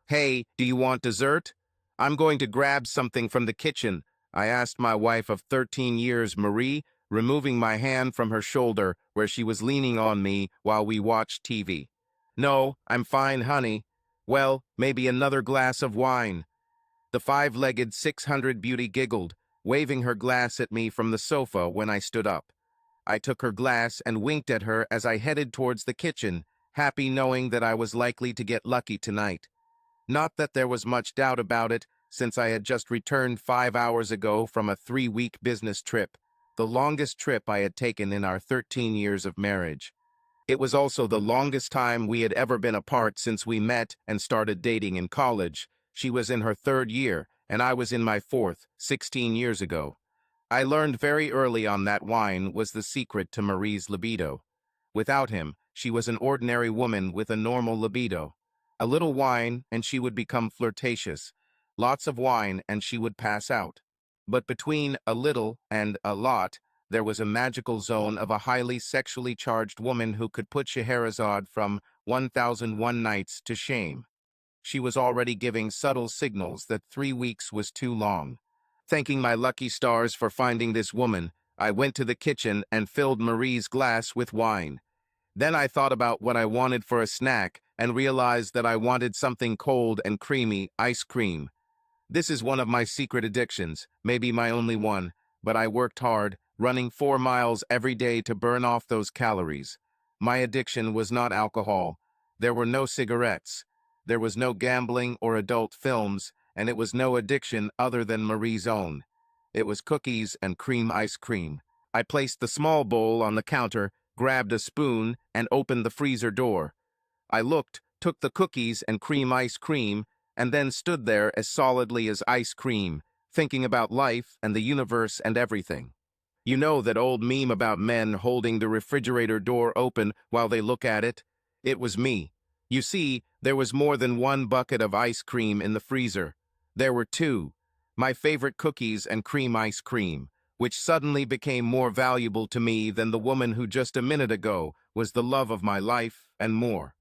Hey, do you want dessert? I'm going to grab something from the kitchen, I asked my wife of 13 years, Marie, removing my hand from her shoulder where she was leaning on me while we watched TV. No, I'm fine, honey. Well, maybe another glass of wine. The five-legged 600 beauty giggled, waving her glass at me from the sofa when I stood up. I took her glass and winked at her as I headed towards the kitchen, happy knowing that I was likely to get lucky tonight. Not that there was much doubt about it, since I had just returned 5 hours ago from a 3-week business trip, the longest trip I had taken in our 13 years of marriage. It was also the longest time we had ever been apart since we met and started dating in college. She was in her third year, and I was in my fourth, 16 years ago. I learned very early on that wine was the secret to Marie's libido. Without him, she was an ordinary woman with a normal libido. A little wine, and she would become flirtatious. Lots of wine, and she would pass out. But between a little and a lot, there was a magical zone of a highly sexually charged woman who could put Scheherazade from 1001 Nights to shame. She was already giving subtle signals that 3 weeks was too long. Thanking my lucky stars for finding this woman, I went to the kitchen and filled Marie's glass with wine. Then I thought about what I wanted for a snack and realized that I wanted something cold and creamy, ice cream. This is one of my secret addictions, maybe my only one, but I worked hard, running 4 miles every day to burn off those calories. My addiction was not alcohol. There were no cigarettes. There was no gambling or adult films, and it was no addiction other than Marie's own. It was cookies and cream ice cream. I placed the small bowl on the counter, grabbed a spoon, and opened the freezer door. I looked, took the cookies and cream ice cream, and then stood there as solidly as ice cream, thinking about life and the universe and everything. You know that old meme about men holding the refrigerator door open while they look at it? It was me. You see, there was more than one bucket of ice cream in the freezer. There were two. My favorite cookies and cream ice cream, which suddenly became more valuable to me than the woman who just a minute ago was the love of my life and more.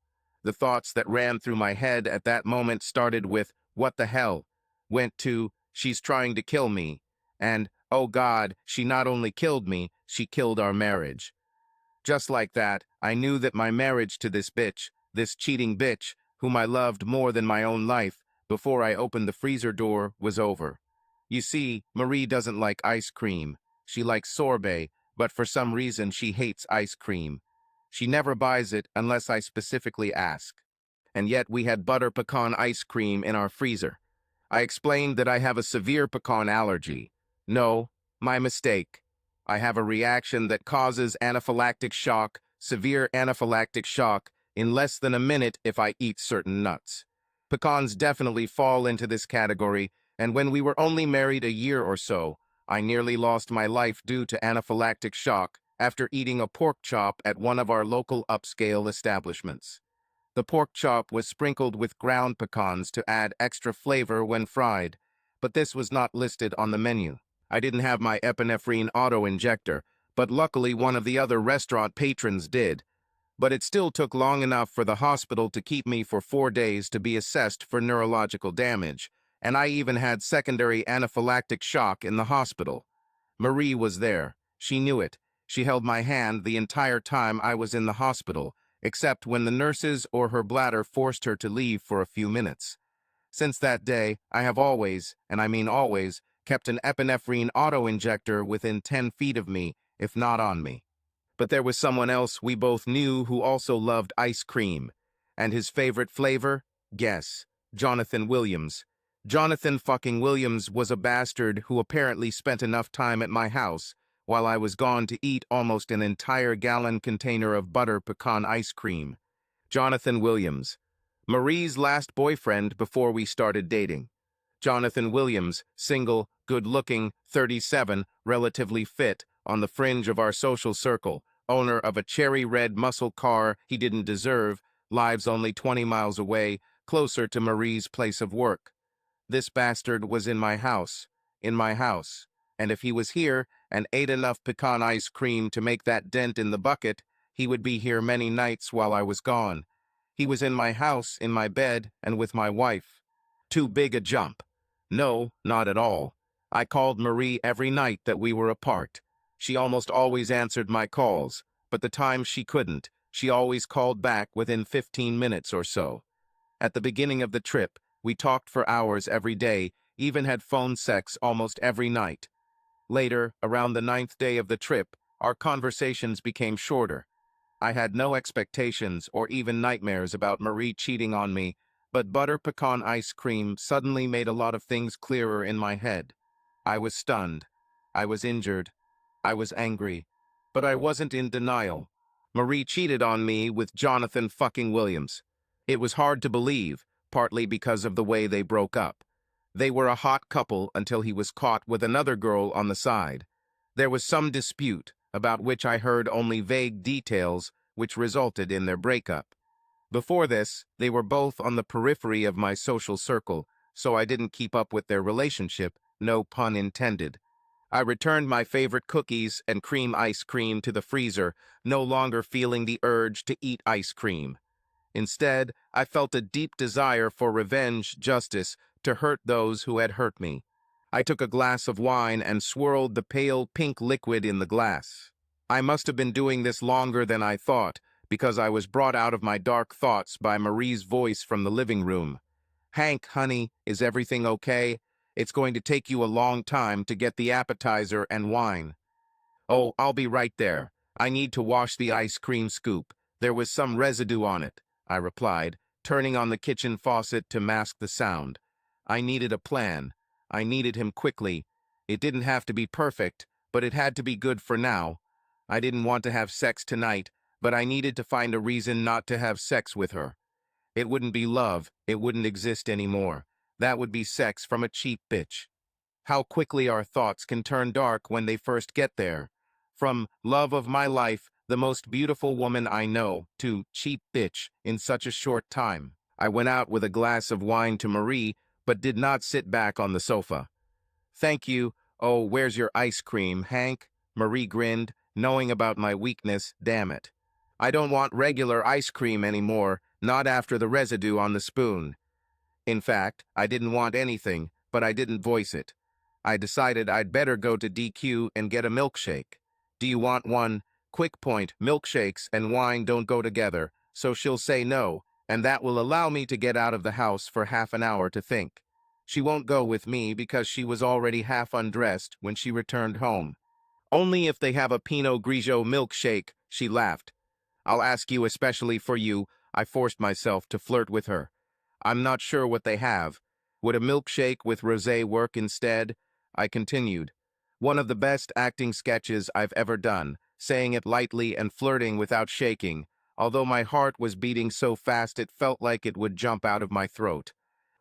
The thoughts that ran through my head at that moment started with, what the hell? Went to, she's trying to kill me. And, oh God, she not only killed me, she killed our marriage. Just like that, I knew that my marriage to this bitch, this cheating bitch, whom I loved more than my own life, before I opened the freezer door, was over. You see, Marie doesn't like ice cream. She likes sorbet, but for some reason she hates ice cream. She never buys it unless I specifically ask. And yet we had butter pecan ice cream in our freezer. I explained that I have a severe pecan allergy. No, my mistake. I have a reaction that causes anaphylactic shock, severe anaphylactic shock, in less than a minute if I eat certain nuts. Pecans definitely fall into this category, and when we were only married a year or so, I nearly lost my life due to anaphylactic shock after eating a pork chop at one of our local upscale establishments. The pork chop was sprinkled with ground pecans to add extra flavor when fried, but this was not listed on the menu. I didn't have my epinephrine auto-injector, but luckily one of the other restaurant patrons did. But it still took long enough for the hospital to keep me for 4 days to be assessed for neurological damage, and I even had secondary anaphylactic shock in the hospital. Marie was there. She knew it. She held my hand the entire time I was in the hospital, except when the nurses or her bladder forced her to leave for a few minutes. Since that day, I have always, and I mean always, kept an epinephrine auto-injector within 10 feet of me, if not on me. But there was someone else we both knew who also loved ice cream. And his favorite flavor? Guess. Jonathan Williams. Jonathan fucking Williams was a bastard who apparently spent enough time at my house while I was gone to eat almost an entire gallon container of butter pecan ice cream. Jonathan Williams. Marie's last boyfriend before we started dating. Jonathan Williams, single, good-looking, 37, relatively fit, on the fringe of our social circle, owner of a cherry-red muscle car he didn't deserve, lives only 20 miles away, closer to Marie's place of work. This bastard was in my house, and if he was here and ate enough pecan ice cream to make that dent in the bucket, he would be here many nights while I was gone. He was in my house, in my bed, and with my wife. Too big a jump. No, not at all. I called Marie every night that we were apart. She almost always answered my calls, but the times she couldn't, she always called back within 15 minutes or so. At the beginning of the trip, we talked for hours every day, even had phone sex almost every night. Later, around the 9th day of the trip, our conversations became shorter. I had no expectations or even nightmares about Marie cheating on me, but butter pecan ice cream suddenly made a lot of things clearer in my head. I was stunned. I was injured. I was angry. But I wasn't in denial. Marie cheated on me with Jonathan fucking Williams. It was hard to believe, partly because of the way they broke up. They were a hot couple until he was caught with another girl on the side. There was some dispute, about which I heard only vague details, which resulted in their breakup. Before this, they were both on the periphery of my social circle, so I didn't keep up with their relationship, no pun intended. I returned my favorite cookies and cream ice cream to the freezer, no longer feeling the urge to eat ice cream. Instead, I felt a deep desire for revenge, justice, to hurt those who had hurt me. I took a glass of wine and swirled the pale pink liquid in the glass. I must have been doing this longer than I thought, because I was brought out of my dark thoughts by Marie's voice from the living room. "Hank, honey, is everything okay? It's going to take you a long time to get the appetizer and wine." "Oh, I'll be right there. I need to wash the ice cream scoop. There was some residue on it," I replied, turning on the kitchen faucet to mask the sound. I needed a plan. I needed him quickly. It didn't have to be perfect, but it had to be good for now. I didn't want to have sex tonight, but I needed to find a reason not to have sex with her. It wouldn't be love. It wouldn't exist anymore. That would be sex from a cheap bitch. How quickly our thoughts can turn dark when they first get there. From love of my life, the most beautiful woman I know, to cheap bitch in such a short time. I went out with a glass of wine to Marie, but did not sit back on the sofa. "Thank you. Oh, where's your ice cream, Hank?" Marie grinned, knowing about my weakness, damn it. "I don't want regular ice cream anymore, not after the residue on the spoon." In fact, I didn't want anything, but I didn't voice it. I decided I'd better go to DQ and get a milkshake. "Do you want one?" Quick point, milkshakes and wine don't go together, so she'll say no, and that will allow me to get out of the house for half an hour to think. She won't go with me because she was already half undressed when she returned home. "Only if they have a Pinot Grigio milkshake," she laughed. "I'll ask you especially for you." I forced myself to flirt with her. "I'm not sure what they have. Would a milkshake with rosé work instead?" I continued. One of the best acting sketches I've ever done, saying it lightly and flirting without shaking, although my heart was beating so fast it felt like it would jump out of my throat.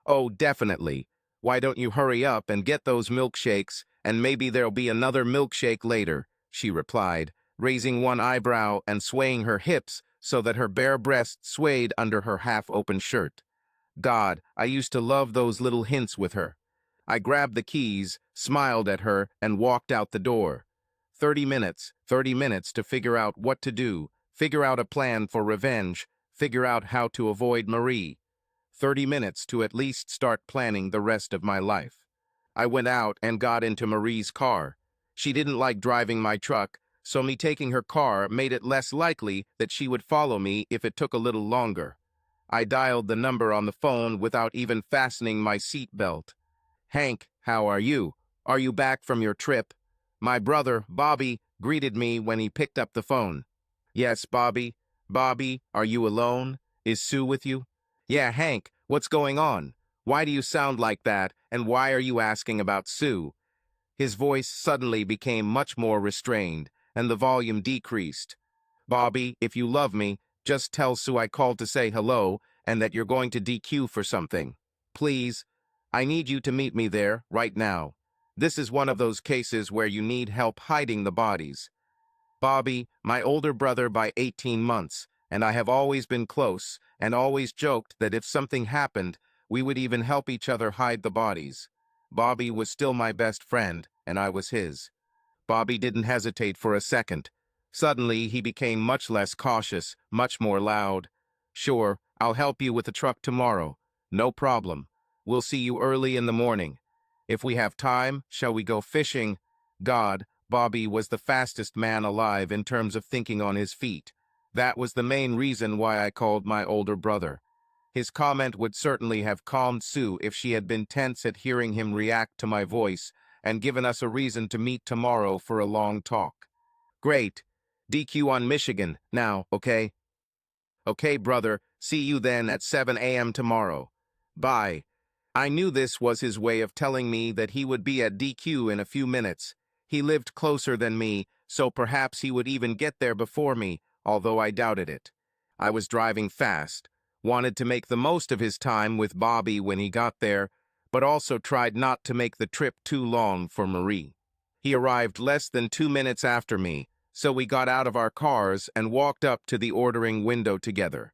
"Oh, definitely. Why don't you hurry up and get those milkshakes, and maybe there'll be another milkshake later," she replied, raising one eyebrow and swaying her hips so that her bare breast swayed under her half-open shirt. God, I used to love those little hints with her. I grabbed the keys, smiled at her, and walked out the door. 30 minutes to figure out what to do, figure out a plan for revenge, figure out how to avoid Marie. 30 minutes to at least start planning the rest of my life. I went out and got into Marie's car. She didn't like driving my truck, so me taking her car made it less likely that she would follow me if it took a little longer. I dialed the number on the phone without even fastening my seat belt. "Hank, how are you? Are you back from your trip?" My brother, Bobby, greeted me when he picked up the phone. "Yes, Bobby. Bobby, are you alone? Is Sue with you?" "Yeah, Hank, what's going on? Why do you sound like that, and why are you asking about Sue?" His voice suddenly became much more restrained, and the volume decreased. "Bobby, if you love me, just tell Sue I called to say hello, and that you're going to DQ for something. Please, I need you to meet me there, right now. This is one of those cases where you need help hiding the bodies. Bobby, my older brother by 18 months, and I have always been close, and always joked that if something happened, we would even help each other hide the bodies. Bobby was still my best friend, and I was his." Bobby didn't hesitate for a second. Suddenly, he became much less cautious, much more loud. Sure, I'll help you with the truck tomorrow. No problem. We'll see you early in the morning. If we have time, shall we go fishing? God, Bobby was the fastest man alive in terms of thinking on his feet. That was the main reason why I called my older brother. His comment would certainly have calmed Sue if she had been tense at hearing him react to my voice and given us a reason to meet tomorrow for a long talk. Great. DQ on Michigan now, okay? Okay, brother. See you then at 7 a.m. tomorrow. Bye. I knew this was his way of telling me that he would be at DQ in a few minutes. He lived closer than me, so perhaps he would even get there before me, although I doubted it. I was driving fast, wanted to make the most of his time with Bobby when he got there, but also tried not to make the trip too long for Marie. He arrived less than 2 minutes after me, so we got out of our cars and walked up to the ordering window together.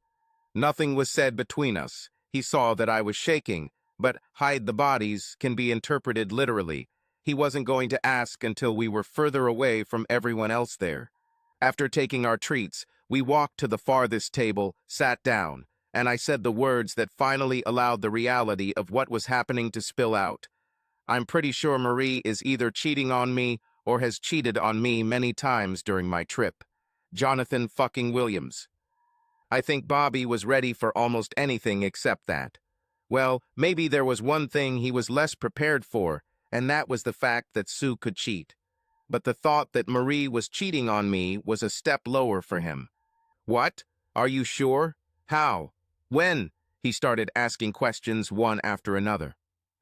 Nothing was said between us. He saw that I was shaking, but hide the bodies can be interpreted literally. He wasn't going to ask until we were further away from everyone else there. After taking our treats, we walked to the farthest table, sat down, and I said the words that finally allowed the reality of what was happening to spill out. I'm pretty sure Marie is either cheating on me or has cheated on me many times during my trip. Jonathan fucking Williams. I think Bobby was ready for almost anything except that. Well, maybe there was one thing he was less prepared for, and that was the fact that Sue could cheat. But the thought that Marie was cheating on me was a step lower for him. What? Are you sure? How? When? He started asking questions one after another.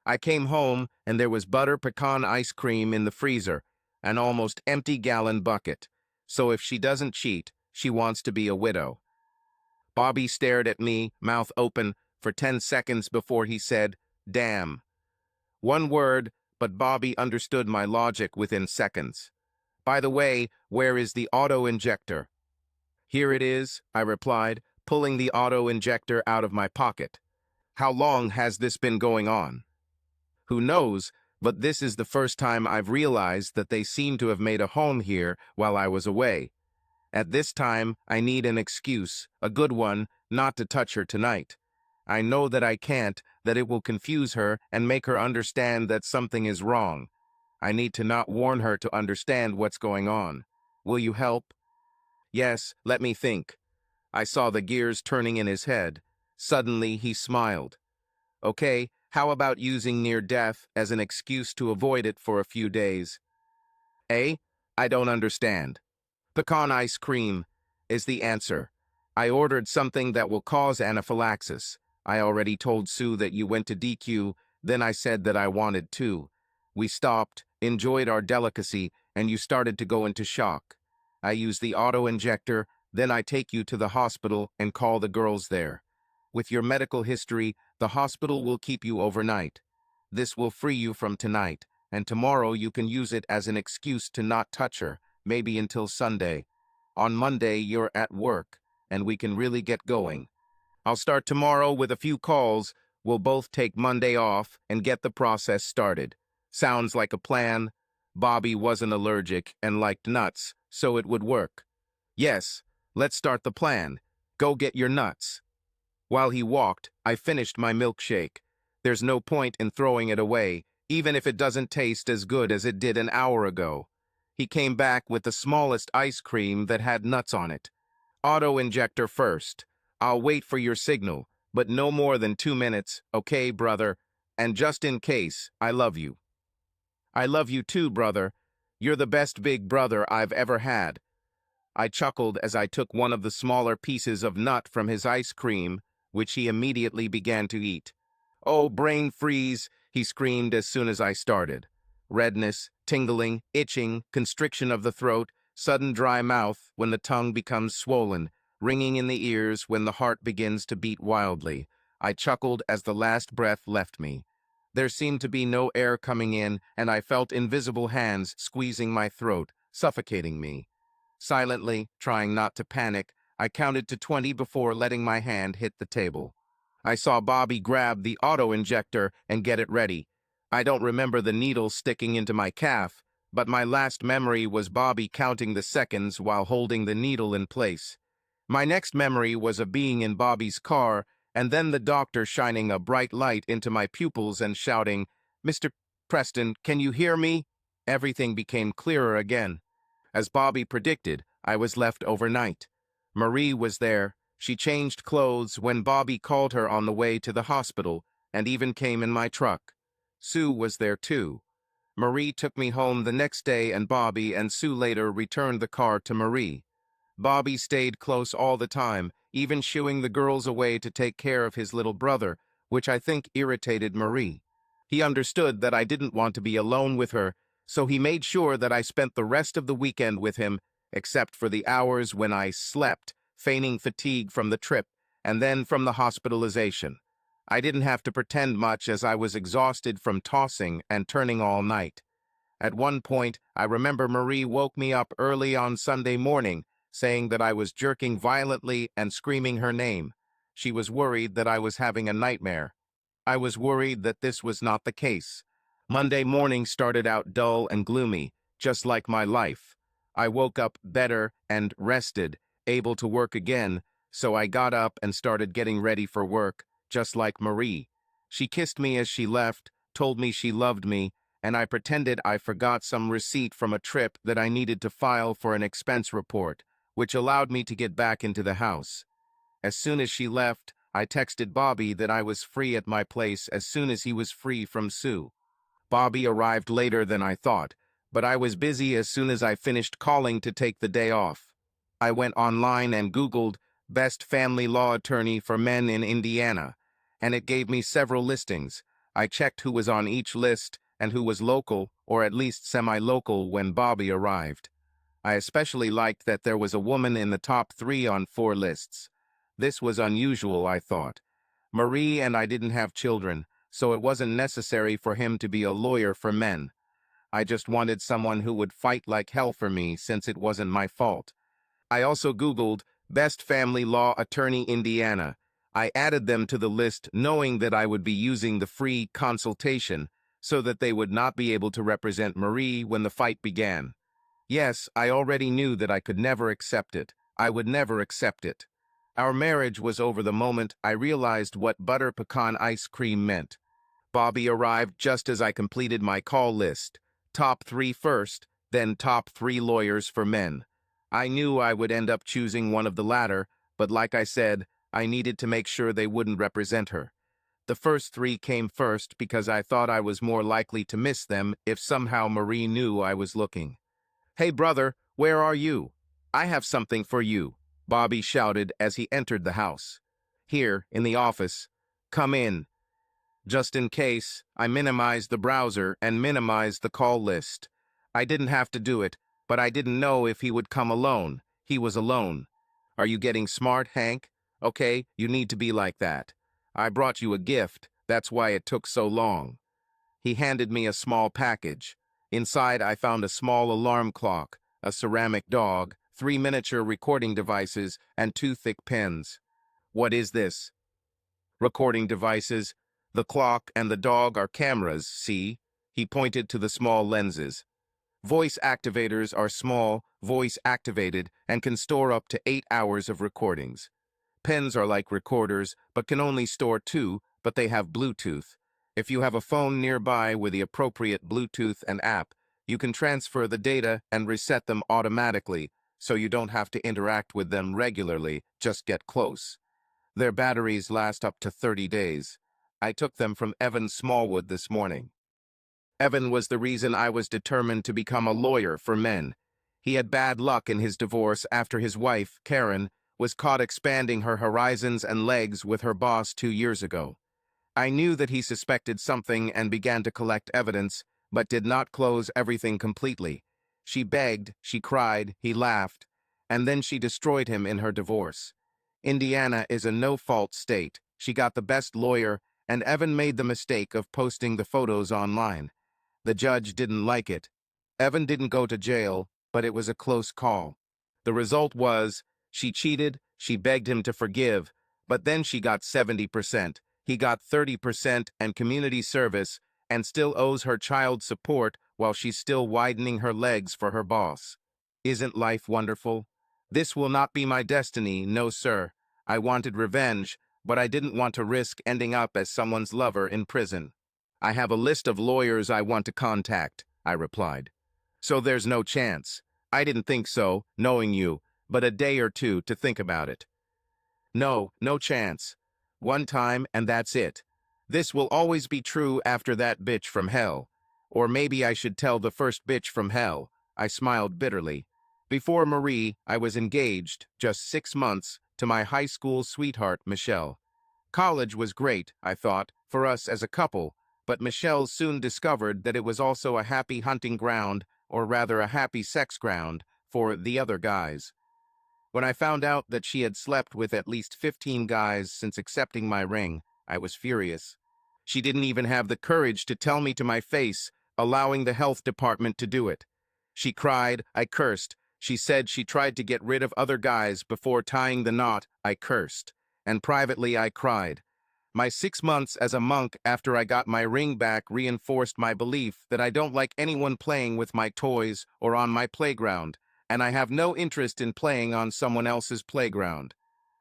I came home, and there was butter pecan ice cream in the freezer, an almost empty gallon bucket. So if she doesn't cheat, she wants to be a widow. Bobby stared at me, mouth open, for 10 seconds before he said, "Damn." One word, but Bobby understood my logic within seconds. By the way, where is the auto-injector? Here it is, I replied, pulling the auto-injector out of my pocket. How long has this been going on? Who knows, but this is the first time I've realized that they seem to have made a home here while I was away. At this time, I need an excuse, a good one, not to touch her tonight. I know that I can't, that it will confuse her and make her understand that something is wrong. I need to not warn her to understand what's going on. Will you help? Yes, let me think. I saw the gears turning in his head. Suddenly, he smiled. Okay, how about using near death as an excuse to avoid it for a few days? Eh? I don't understand. Pecan ice cream is the answer. I ordered something that will cause anaphylaxis. I already told Sue that you went to DQ, then I said that I wanted to. We stopped, enjoyed our delicacy, and you started to go into shock. I use the auto-injector, then I take you to the hospital and call the girls there. With your medical history, the hospital will keep you overnight. This will free you from tonight, and tomorrow you can use it as an excuse to not touch her, maybe until Sunday. On Monday, you're at work, and we can really get going. I'll start tomorrow with a few calls. We'll both take Monday off and get the process started. Sounds like a plan. Bobby wasn't allergic and liked nuts, so it would work. Yes, let's start the plan. Go get your nuts. While he walked, I finished my milkshake. There's no point in throwing it away, even if it doesn't taste as good as it did an hour ago. He came back with the smallest ice cream that had nuts on it. Auto-injector first. I'll wait for your signal, but no more than 2 minutes, okay, brother? And just in case, I love you. I love you too, brother. You're the best big brother I've ever had. I chuckled as I took one of the smaller pieces of nut from his ice cream, which he immediately began to eat. Oh, brain freeze, he screamed as soon as I started. Redness, tingling, itching, constriction of the throat, sudden dry mouth when the tongue becomes swollen, ringing in the ears when the heart begins to beat wildly. I chuckled as the last breath left me. There seemed to be no air coming in, and I felt invisible hands squeezing my throat, suffocating me. Silently, trying not to panic, I counted to 20 before letting my hand hit the table. I saw Bobby grab the auto-injector and get it ready. I don't remember the needle sticking into my calf, but my last memory was Bobby counting the seconds while holding the needle in place. My next memory was of being in Bobby's car, and then the doctor shining a bright light into my pupils and shouting, "Mr. Preston, can you hear me?" Everything became clearer again. As Bobby predicted, I was left overnight. Marie was there. She changed clothes when Bobby called her on the way to the hospital, and even came in my truck. Sue was there too. Marie took me home the next day, and Bobby and Sue later returned the car to Marie. Bobby stayed close all the time, even shooing the girls away to take care of his little brother, which I think irritated Marie. He understood that I didn't want to be alone with her, so he made sure that I spent the rest of the weekend with him, except for the hours when I slept, feigning fatigue from the trip, and then from the hospitalization. I didn't have to pretend much as I was exhausted from tossing and turning all night. At one point, I remember Marie woke me up early on Sunday morning, saying that I was jerking violently and screaming her name. She was worried that I was having a nightmare. I was worried that this was not the case. Monday morning started out dull and gloomy, just like my life. I woke up better and rested, able to work again, so I got up and started getting ready for work, just like Marie. She kissed me as she left, told me she loved me, and I pretended I forgot some receipt from a trip that I needed to file for an expense report, which allowed me to get back into the house. As soon as she left, I texted Bobby that I was free at my place as soon as he was free from Sue. Bobby arrived later than I thought, but I was busy as soon as I finished calling to take the day off. I went online and Googled "Best Family Law Attorney for Men in Indiana," and it gave me several listings. I checked who was on each list and who was local, or at least semi-local, when Bobby arrived. I especially liked that there was a woman in the top 3 on 4 lists. This was unusual, I thought. Marie and I didn't have children, so it wasn't necessary for him to be a lawyer for men. I just wanted someone who would fight like hell for me since it wasn't my fault. I also Googled "Best Family Law Attorney Indiana." I added them to the list knowing that I would be using the free consultation so that they would not be able to represent Marie when the fight began. Yes, I already knew that I could never accept it. I would never accept it. Our marriage was over the moment I realized what butter pecan ice cream meant. Bobby arrived just as I completed my call list. Top 3 first, then top 3 lawyers for men. I knew I would end up choosing one of the latter, but like I said, I needed to make sure they wouldn't represent her. The first 3 came first because I thought I was more likely to miss them if somehow Marie knew I was looking. "Hey brother, where are you? I have something for you," Bobby shouted as he entered the house. "Here, in the office. Come in." Just in case, I minimized the browser and minimized the call list. I didn't have to do it, but I didn't know if he would come alone. He was alone. "Are you getting smart, Hank? Okay, you need to be like that. I brought you a gift. That's why it took so long." He handed me a small package. Inside, I found a small alarm clock, a ceramic dog, 3 miniature recording devices, and 2 thick pens. "What is this?" "Recording devices. The clock and the dog are cameras, see?" He pointed to the small lenses. "Voice activators are small, voice-activated, and can store up to 8 hours of recordings. Pens are like recorders, but can only store 2, but they have Bluetooth. If you have a phone nearby with the appropriate Bluetooth and app, you can transfer the data and reset them automatically, so you don't have to interact with them regularly, just get close. Their batteries last up to 30 days. I took them from Evan Smallwood this morning. Evan was the reason I was determined to become a lawyer for men. He had bad luck in his divorce after his wife, Karen, was caught expanding her horizons and legs with her boss 2 years ago. I knew that he suspected something and began to collect evidence, but did not close everything completely. She begged, she cried, he laughed, and then she destroyed him in her divorce. Indiana is a no-fault state. She got the best lawyer, and Evan made the mistake of posting the photos online. The judge didn't like it. Evan didn't go to jail, but it was a close call. The result was, she cheated, she begged him to forgive, but then she got 70%. He got 30% and community service, and still owes her child support while she's still widening her legs for her boss. Isn't life wonderful? This will not be my destiny, no sir. I wanted revenge, but I didn't want to risk ending up as someone's lover in prison. I have a list of lawyers I want to contact, I replied. So there's no chance. I didn't think so, knowing you, but a day or two to think about it. No, no chance. One time and that's it. This will always be true after that bitch from hell. Or maybe I should tell the first bitch from hell. I smiled bitterly. Before Marie, I was engaged, just 6 months, to my high school sweetheart, Michelle. College was great, I thought, for us as a couple, but Michelle soon discovered that it was also a happy hunting ground, or rather a happy sex ground, for the other guys. When I found out that she had slept with at least 15 guys since accepting my ring, I was furious. She didn't even have the courage to tell me to my face, allowing the health department to do it. She cried, I cursed. She said she tried to get rid of other guys before tying the knot, I cursed. And privately I cried. My 6 months as a monk after I got my ring back reinforced my belief that I don't like anyone playing with my toys or on my playground, and I have no interest in playing on someone else's playground.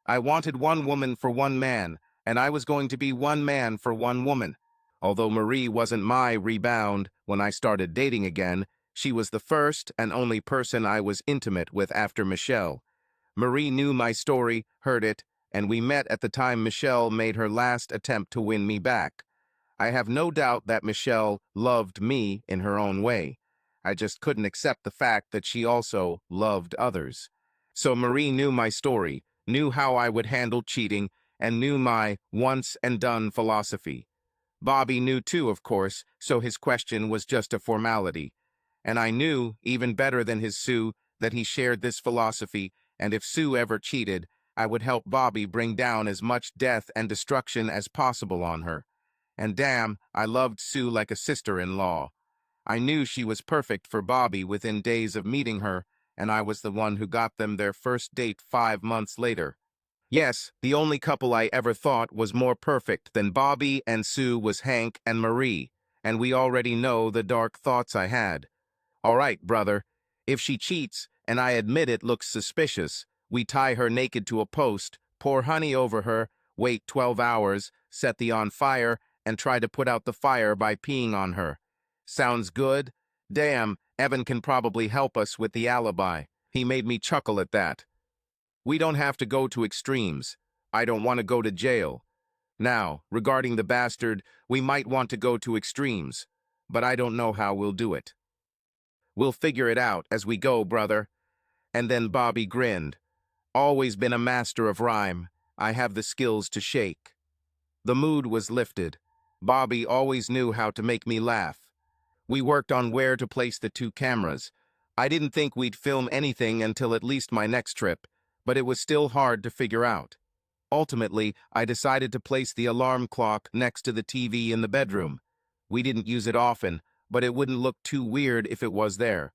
I wanted one woman for one man, and I was going to be one man for one woman. Although Marie wasn't my rebound when I started dating again, she was the first and only person I was intimate with after Michelle. Marie knew my story, heard it, and we met at the time Michelle made her last attempt to win me back. I have no doubt that Michelle loved me in her own way. I just couldn't accept the fact that she also loved others. So Marie knew my story, knew how I would handle cheating, and knew my once-and-done philosophy. Bobby knew too, of course, so his question was just a formality. And I knew, even better than his Sue, that he shared this philosophy, and if Sue ever cheated, I would help Bobby bring down as much death and destruction as possible on her. And damn, I loved Sue like a sister-in-law. I knew she was perfect for Bobby within days of meeting her, and I was the one who got them their first date 5 months later. Yes, the only couple I ever thought was more perfect than Bobby and Sue was Hank and Marie, and we already know the dark thoughts I had. All right, brother. If she cheats, and I admit it looks suspicious, we tie her naked to a post, pour honey over her, wait 12 hours, set the on fire, and try to put out the fire by peeing on her. Sounds good? Damn, Evan can probably help us with the alibi. He made me chuckle at that. We don't have to go to extremes. I don't want to go to jail. Now, regarding the bastard, we might want to go to extremes, but I don't know how we'll do it. We'll figure it out as we go, brother. And then Bobby grinned. Always been a master of rhyme. I have the skills to shake. The mood was lifted. Bobby always knew how to make me laugh. We worked on where to place the 2 cameras. I didn't think we'd film anything until at least my next trip, but it was still hard to figure out. Ultimately, I decided to place the alarm clock next to the TV in the bedroom. We didn't use it often, but it wouldn't look too weird if it was there.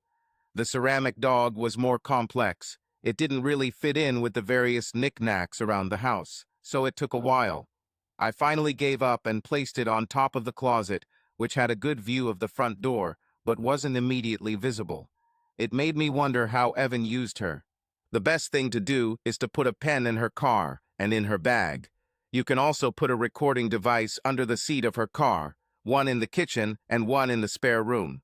The ceramic dog was more complex. It didn't really fit in with the various knickknacks around the house, so it took a while. I finally gave up and placed it on top of the closet, which had a good view of the front door, but wasn't immediately visible. It made me wonder how Evan used her. The best thing to do is to put a pen in her car and in her bag. You can also put a recording device under the seat of her car, one in the kitchen and one in the spare room.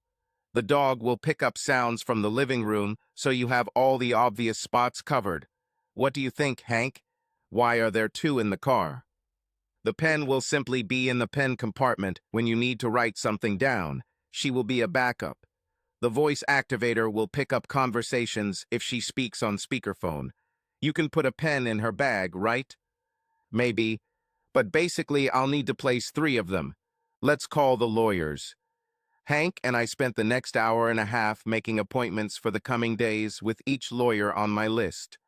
The dog will pick up sounds from the living room, so you have all the obvious spots covered. What do you think, Hank? Why are there 2 in the car? The pen will simply be in the pen compartment when you need to write something down. She will be a backup. The voice activator will pick up conversations if she speaks on speakerphone. You can put a pen in her bag, right? Maybe. But basically, I'll need to place 3 of them. Let's call the lawyers. Hank and I spent the next hour and a half making appointments for the coming days with each lawyer on my list.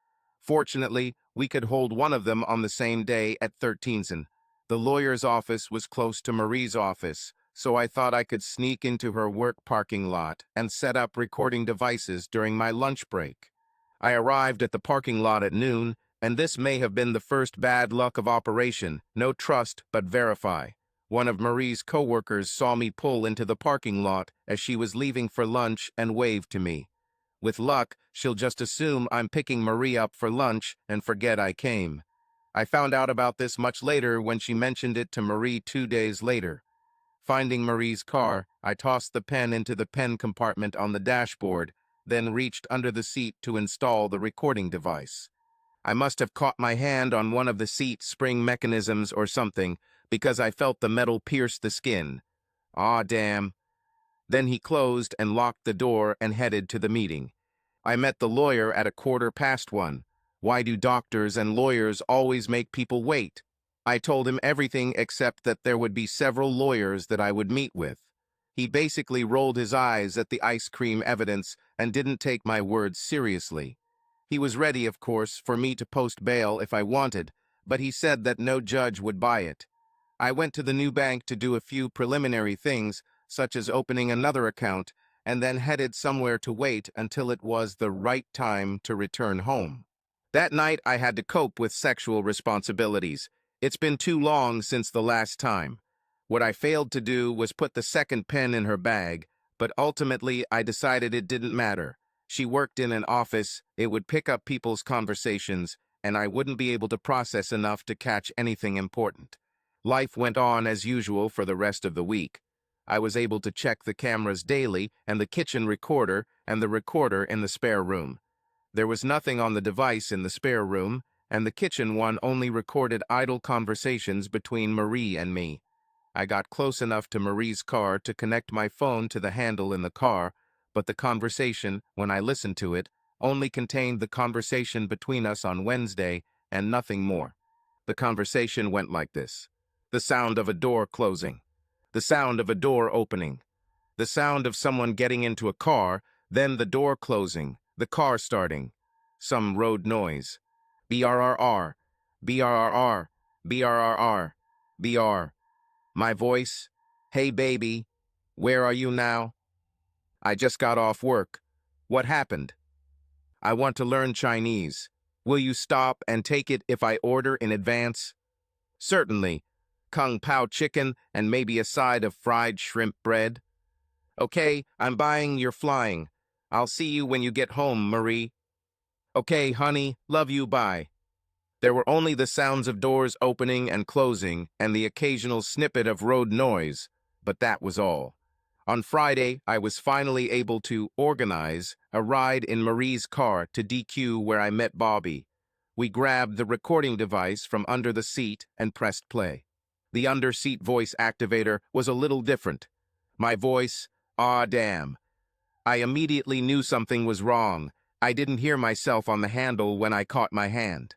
Fortunately, we could hold one of them on the same day at 13th. The lawyer's office was close to Marie's office, so I thought I could sneak into her work parking lot and set up recording devices during my lunch break. I arrived at the parking lot at noon, and this may have been the first bad luck of Operation No Trust But Verify. One of Marie's coworkers saw me pull into the parking lot as she was leaving for lunch and waved to me. With luck, she'll just assume I'm picking Marie up for lunch and forget I came. I found out about this much later when she mentioned it to Marie 2 days later. Finding Marie's car, I tossed the pen into the pen compartment on the dashboard, then reached under the seat to install the recording device. I must have caught my hand on one of the seat spring mechanisms or something, because I felt the metal pierce the skin. Aw, damn. Then he closed and locked the door and headed to the meeting. I met the lawyer at 1:15. Why do doctors and lawyers always make people wait? I told him everything except that there would be several lawyers that I would meet with. He basically rolled his eyes at the ice cream evidence and didn't take my words seriously. He was ready, of course, for me to post bail if I wanted, but he said that no judge would buy it. I went to the new bank to do a few preliminary things, such as opening another account, and then headed somewhere to wait until it was the right time to return home. That night I had to cope with sexual responsibilities. It's been too long since the last time. What I failed to do was put the second pen in her bag, but ultimately I decided it didn't matter. She worked in an office, it would pick up people's conversations, and I wouldn't be able to process enough to catch anything important. Life went on as usual for the rest of the week. I was able to check the cameras daily and the kitchen recorder and the recorder in the spare room. There was nothing on the device in the spare room, and the kitchen one only recorded idle conversations between Marie and me. I got close enough to Marie's car to connect my phone to the handle in the car, but the conversation, when I listened to it, only contained the conversation between us on Wednesday and nothing more. The conversation went like this: the sound of a door closing, the sound of a door opening, the sound of someone getting into a car, then the door closing, the car starting, some road noise. BRRR, BRRR, BRRR, BR. My voice: hey baby, where are you now? I just got off work. What happened? I want to learn Chinese. Will you stop and take it if I order in advance? Certainly. Kung Pao chicken and maybe a side of fried shrimp bread. Okay, I'm buying your flying. I'll see you when you get home, Marie. Okay, honey, love you, bye. There were only the sounds of doors opening and closing and the occasional snippet of road noise, but that was all. On Friday, I was finally able to organize a ride in Marie's car to DQ where I met Bobby. We grabbed the recording device from under the seat and pressed play. The under-seat voice activator was a little different. My voice: "Aw, damn." I immediately knew something was wrong. I didn't hear myself on the handle when I caught my hand.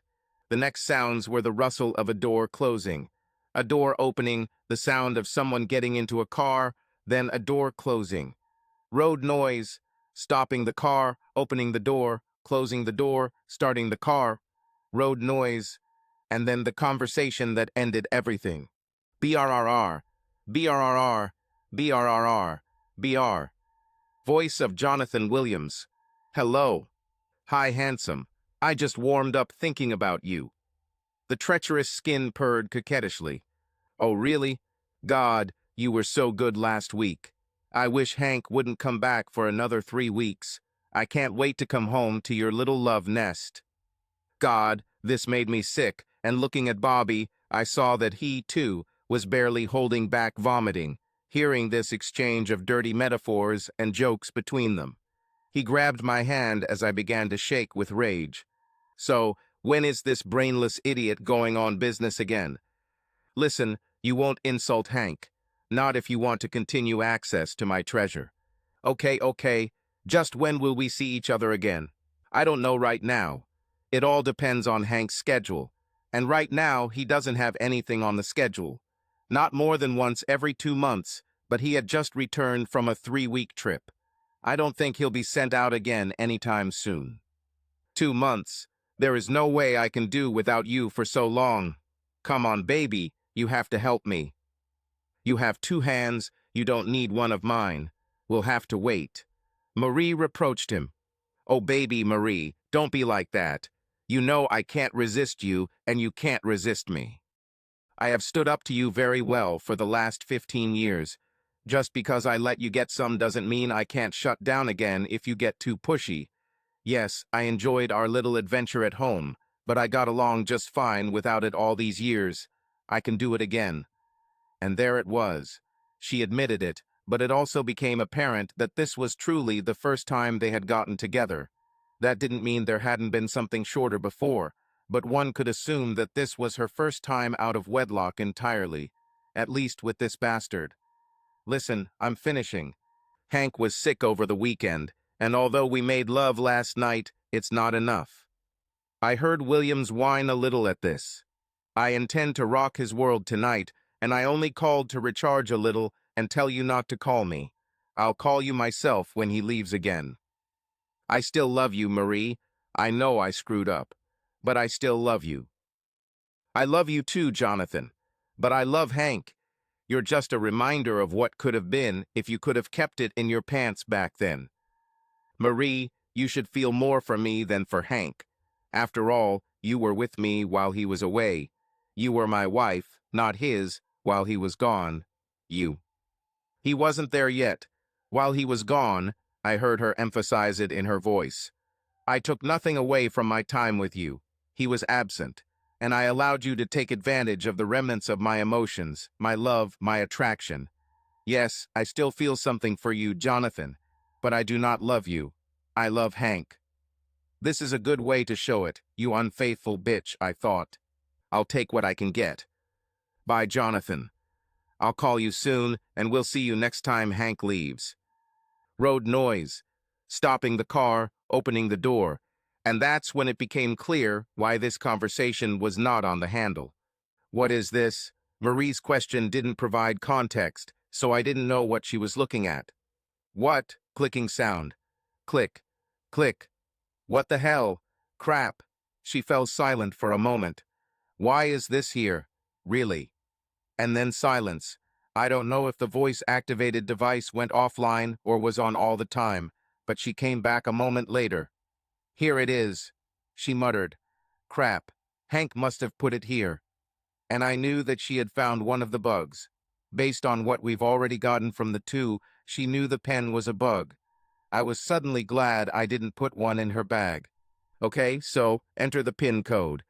The next sounds were the rustle of a door closing, a door opening, the sound of someone getting into a car, then a door closing. Road noise: stopping the car, opening the door, closing the door, starting the car. Road noise, and then the conversation that ended everything. BRRR, BRRR, BRRR, BR. Voice of Jonathan Williams: hello. Hi, handsome. I just warmed up thinking about you. The treacherous skin purred coquettishly. Oh, really? God, you were so good last week. I wish Hank wouldn't come back for another 3 weeks. I can't wait to come home to your little love nest. God, this made me sick, and looking at Bobby, I saw that he, too, was barely holding back vomiting, hearing this exchange of dirty metaphors and jokes between them. He grabbed my hand as I began to shake with rage. So, when is this brainless idiot going on business again? Listen, you won't insult Hank. Not if you want to continue access to my treasure. Okay. Just when will we see each other again? I don't know right now. It all depends on Hank's schedule. And right now, he doesn't have anything on the schedule. Not more than once every 2 months, but he had just returned from a 3-week trip. I don't think he'll be sent out again anytime soon. 2 months. There is no way I can do without you for so long. Come on, baby, you have to help me. You have 2 hands, you don't need one of mine. We'll have to wait. Marie reproached him. Oh, baby Marie, don't be like that. You know I can't resist you, and you can't resist me. I have stood up to you very well for the last 15 years. Just because I let you get some doesn't mean I can't shut down again if you get too pushy. Yes, I enjoyed our little adventure at home, but I got along just fine without it all these years. I can do it again. And there it was. She admitted it, but it also became apparent that this was truly the first time they had gotten together. That didn't mean there hadn't been something shorter before, but one could assume that this was her first time out of wedlock entirely, at least with this bastard. Listen, I'm finishing. Hank was sick over the weekend, and although we made love last night, it's not enough. I heard Williams whine a little at this. I intend to rock his world tonight, and I only called to recharge a little and tell you not to call me. I'll call you myself when he leaves again. I still love you, Marie. I know I screwed up, but I still love you. I love you too, Jonathan. But I love Hank. You're just a reminder of what could have been if you could have kept it in your pants back then. Marie, you should feel more for me than for Hank. After all, you were with me while he was away. You were my wife, not his, while he was gone. You. He wasn't there yet. While he was gone, I heard her emphasize it in her voice. I took nothing away from my time with you. He was absent, and I allowed you to take advantage of the remnants of my emotions, my love, my attraction. Yes, I still feel something for you, Jonathan, but I do not love you. I love Hank. This is a good way to show it, you unfaithful bitch, I thought. I'll take what I can get. Bye, Jonathan. I'll call you soon, and we'll see you next time Hank leaves. Road noise. Stopping the car, opening the door. And that's when it became clear why this conversation was not on the handle. What is this? Marie's question didn't provide context, so I didn't know what she was looking at. What? Clicking sound. Click. Click. What the hell? Crap. She fell silent for a moment. Why is this here? Really? And then silence. I don't know if the voice-activated device went offline or was on all the time, but she came back a moment later. Here it is, she muttered. Crap. Hank must have put it here. And I knew that she had found one of the bugs. Based on what we've already gotten from the two, she knew the pen was a bug. I was suddenly glad I didn't put one in her bag. Okay, so enter the PIN code.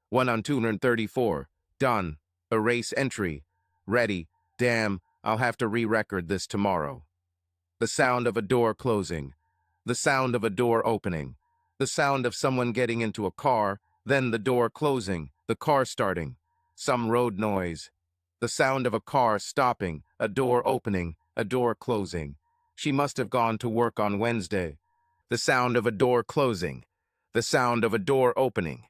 1 on 234. Done. Erase entry. Ready. Damn, I'll have to re-record this tomorrow. The sound of a door closing. The sound of a door opening. The sound of someone getting into a car, then the door closing, the car starting. Some road noise. The sound of a car stopping, a door opening, a door closing. She must have gone to work on Wednesday. The sound of a door closing. The sound of a door opening.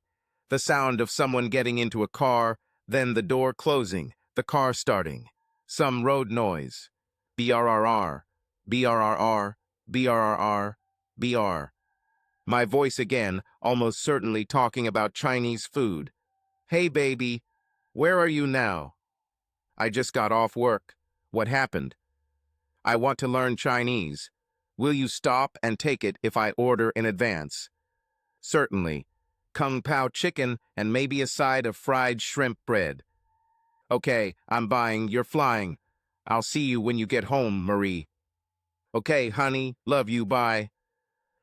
The sound of someone getting into a car, then the door closing, the car starting. Some road noise. BRRR, BRRR, BRRR, BR. My voice again, almost certainly talking about Chinese food. Hey, baby, where are you now? I just got off work. What happened? I want to learn Chinese. Will you stop and take it if I order in advance? Certainly. Kung Pao chicken and maybe a side of fried shrimp bread. Okay, I'm buying, you're flying. I'll see you when you get home, Marie. Okay, honey, love you, bye.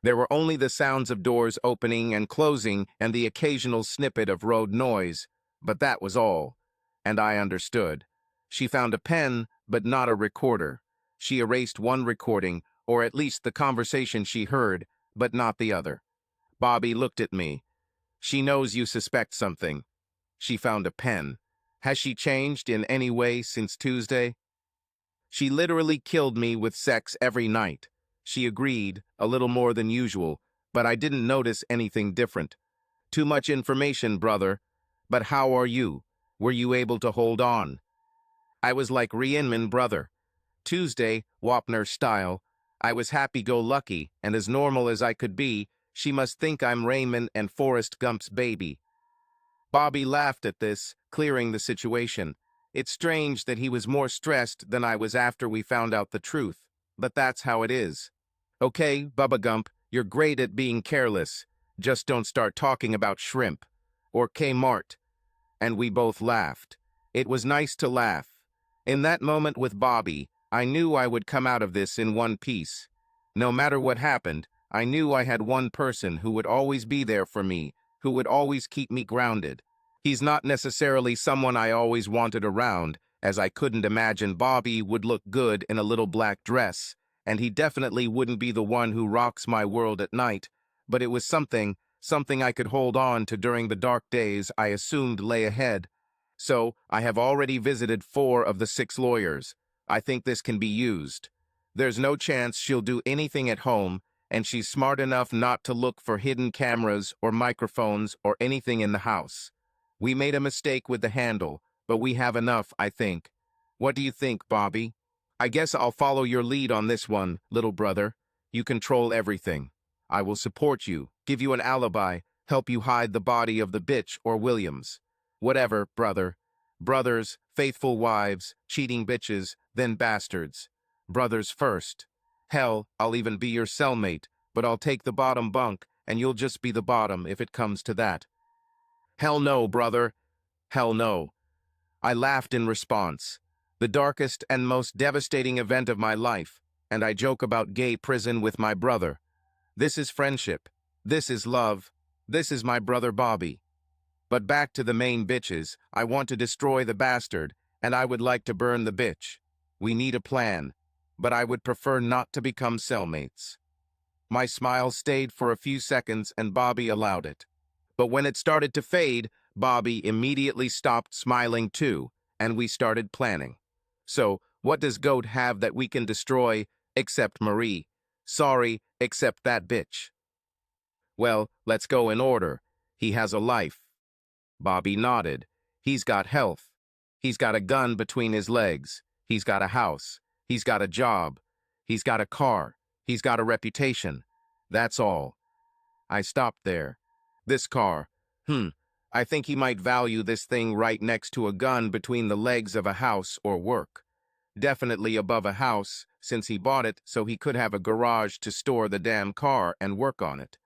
There were only the sounds of doors opening and closing and the occasional snippet of road noise, but that was all. And I understood. She found a pen, but not a recorder. She erased one recording, or at least the conversation she heard, but not the other. Bobby looked at me. She knows you suspect something. She found a pen. Has she changed in any way since Tuesday? She literally killed me with sex every night. She agreed, a little more than usual, but I didn't notice anything different. Too much information, brother. But how are you? Were you able to hold on? I was like Reinman, brother. Tuesday, Wapner style. I was happy-go-lucky, and as normal as I could be. She must think I'm Raymond and Forrest Gump's baby. Bobby laughed at this, clearing the situation. It's strange that he was more stressed than I was after we found out the truth, but that's how it is. Okay, Bubba Gump, you're great at being careless. Just don't start talking about shrimp. Or Kmart. And we both laughed. It was nice to laugh. In that moment with Bobby, I knew I would come out of this in one piece. No matter what happened, I knew I had one person who would always be there for me, who would always keep me grounded. He's not necessarily someone I always wanted around, as I couldn't imagine Bobby would look good in a little black dress, and he definitely wouldn't be the one who rocks my world at night, but it was something I could hold on to during the dark days I assumed lay ahead. So, I have already visited 4 of the 6 lawyers. I think this can be used. There's no chance she'll do anything at home, and she's smart enough not to look for hidden cameras or microphones or anything in the house. We made a mistake with the handle, but we have enough, I think. What do you think, Bobby? I guess I'll follow your lead on this one, little brother. You control everything. I will support you, give you an alibi, help you hide the body of the bitch or Williams. Whatever, brother. Brothers, faithful wives, cheating bitches, then bastards. Brothers first. Hell, I'll even be your cellmate, but I'll take the bottom bunk, and you'll just be the bottom if it comes to that. Hell no, brother. Hell no. I laughed in response. The darkest and most devastating event of my life, and I joke about gay prison with my brother. This is friendship. This is love. This is my brother Bobby. But back to the main bitches, I want to destroy the bastard, and I would like to burn the bitch. We need a plan, but I would prefer not to become cellmates. My smile stayed for a few seconds and Bobby allowed it. But when it started to fade, Bobby immediately stopped smiling too, and we started planning. So, what does Goat have that we can destroy, except Marie? Sorry, except that bitch. Well, let's go in order. He has a life. Bobby nodded. He's got health. He's got a gun between his legs. He's got a house. He's got a job. He's got a car. He's got a reputation. That's all. I stopped there. This car. I think he might value this thing right next to a gun between the legs of a house or work. Definitely above a house, since he bought it so he could have a garage to store the damn car and work on it.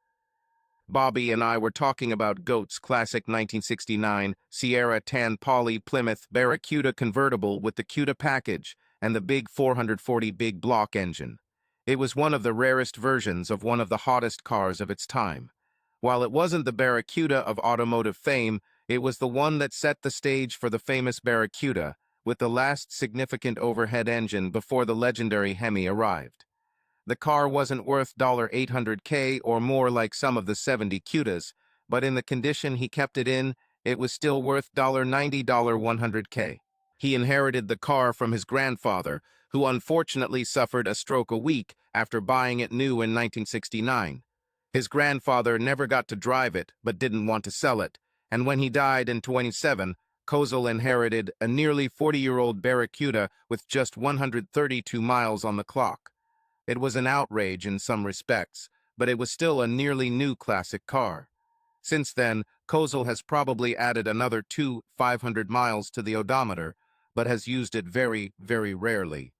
Bobby and I were talking about Goat's classic 1969 Sierra Tan Poly Plymouth Barracuda convertible with the CUDA package and the big 440 big block engine. It was one of the rarest versions of one of the hottest cars of its time. While it wasn't the Barracuda of automotive fame, it was the one that set the stage for the famous Barracuda, with the last significant overhead engine before the legendary Hemi arrived. The car wasn't worth $800K or more like some of the 70 CUDAs, but in the condition he kept it in, it was still worth $90, $100K. He inherited the car from his grandfather, who unfortunately suffered a stroke a week after buying it new in 1969. His grandfather never got to drive it, but didn't want to sell it, and when he died in 27, Kozel inherited a nearly 40-year-old Barracuda with just 132 miles on the clock. It was an outrage in some respects, but it was still a nearly new classic car. Since then, Kozel has probably added another 500 miles to the odometer, but has used it very, very rarely.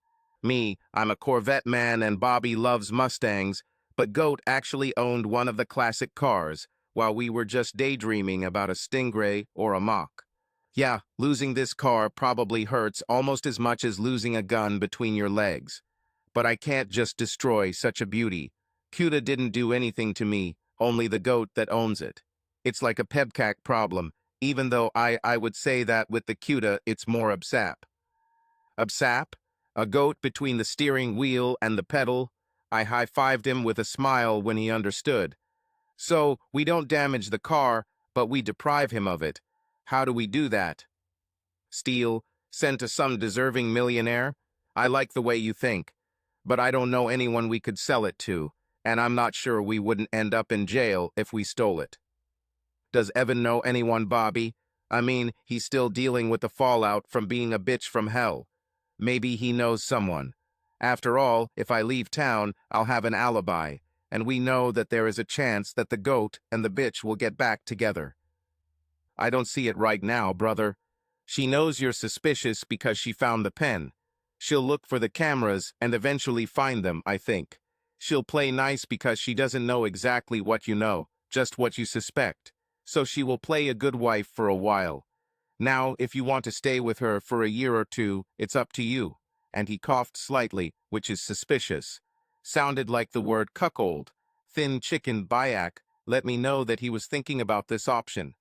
Me, I'm a Corvette man and Bobby loves Mustangs, but Goat actually owned one of the classic cars, while we were just daydreaming about a Stingray or a Mach. Yeah, losing this car probably hurts almost as much as losing a gun between your legs. But I can't just destroy such a beauty. CUDA didn't do anything to me, only the Goat that owns it. It's like a pebcac problem, even though I would say that with the CUDA it's more absap. Absap? A goat between the steering wheel and the pedal? I high-fived him with a smile when he understood. So, we don't damage the car, but we deprive him of it. How do we do that? Steal, send to some deserving millionaire? I like the way you think. But I don't know anyone we could sell it to, and I'm not sure we wouldn't end up in jail if we stole it. Does Evan know anyone, Bobby? I mean, he's still dealing with the fallout from being a bitch from hell. Maybe he knows someone. After all, if I leave town, I'll have an alibi, and we know that there is a chance that the goat and the bitch will get back together. I don't see it right now, brother. She knows you're suspicious because she found the pen. She'll look for the cameras and eventually find them, I think. She'll play nice because she doesn't know exactly what you know, just what you suspect. So she will play a good wife for a while. Now, if you want to stay with her for a year or two, it's up to you. And he coughed slightly, which is suspicious. Sounded like the word cuckold. thin chicken Bayak let me know that he was thinking about this option.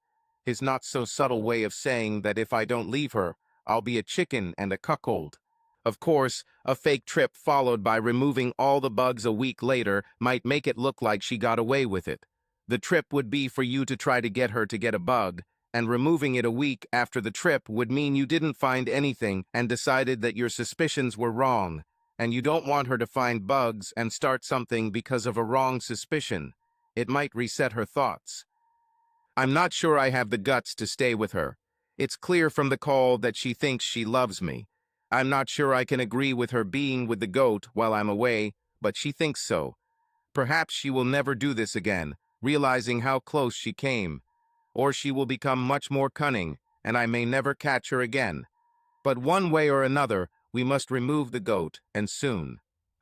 His not-so-subtle way of saying that if I don't leave her, I'll be a chicken and a cuckold. Of course, a fake trip followed by removing all the bugs a week later might make it look like she got away with it. The trip would be for you to try to get her to get a bug, and removing it a week after the trip would mean you didn't find anything and decided that your suspicions were wrong, and you don't want her to find bugs and start something because of a wrong suspicion. It might reset her thoughts. I'm not sure I have the guts to stay with her. It's clear from the call that she thinks she loves me. I'm not sure I can agree with her being with the goat while I'm away, but she thinks so. Perhaps she will never do this again, realizing how close she came. Or she will become much more cunning, and I may never catch her again. But one way or another, we must remove the goat, and soon.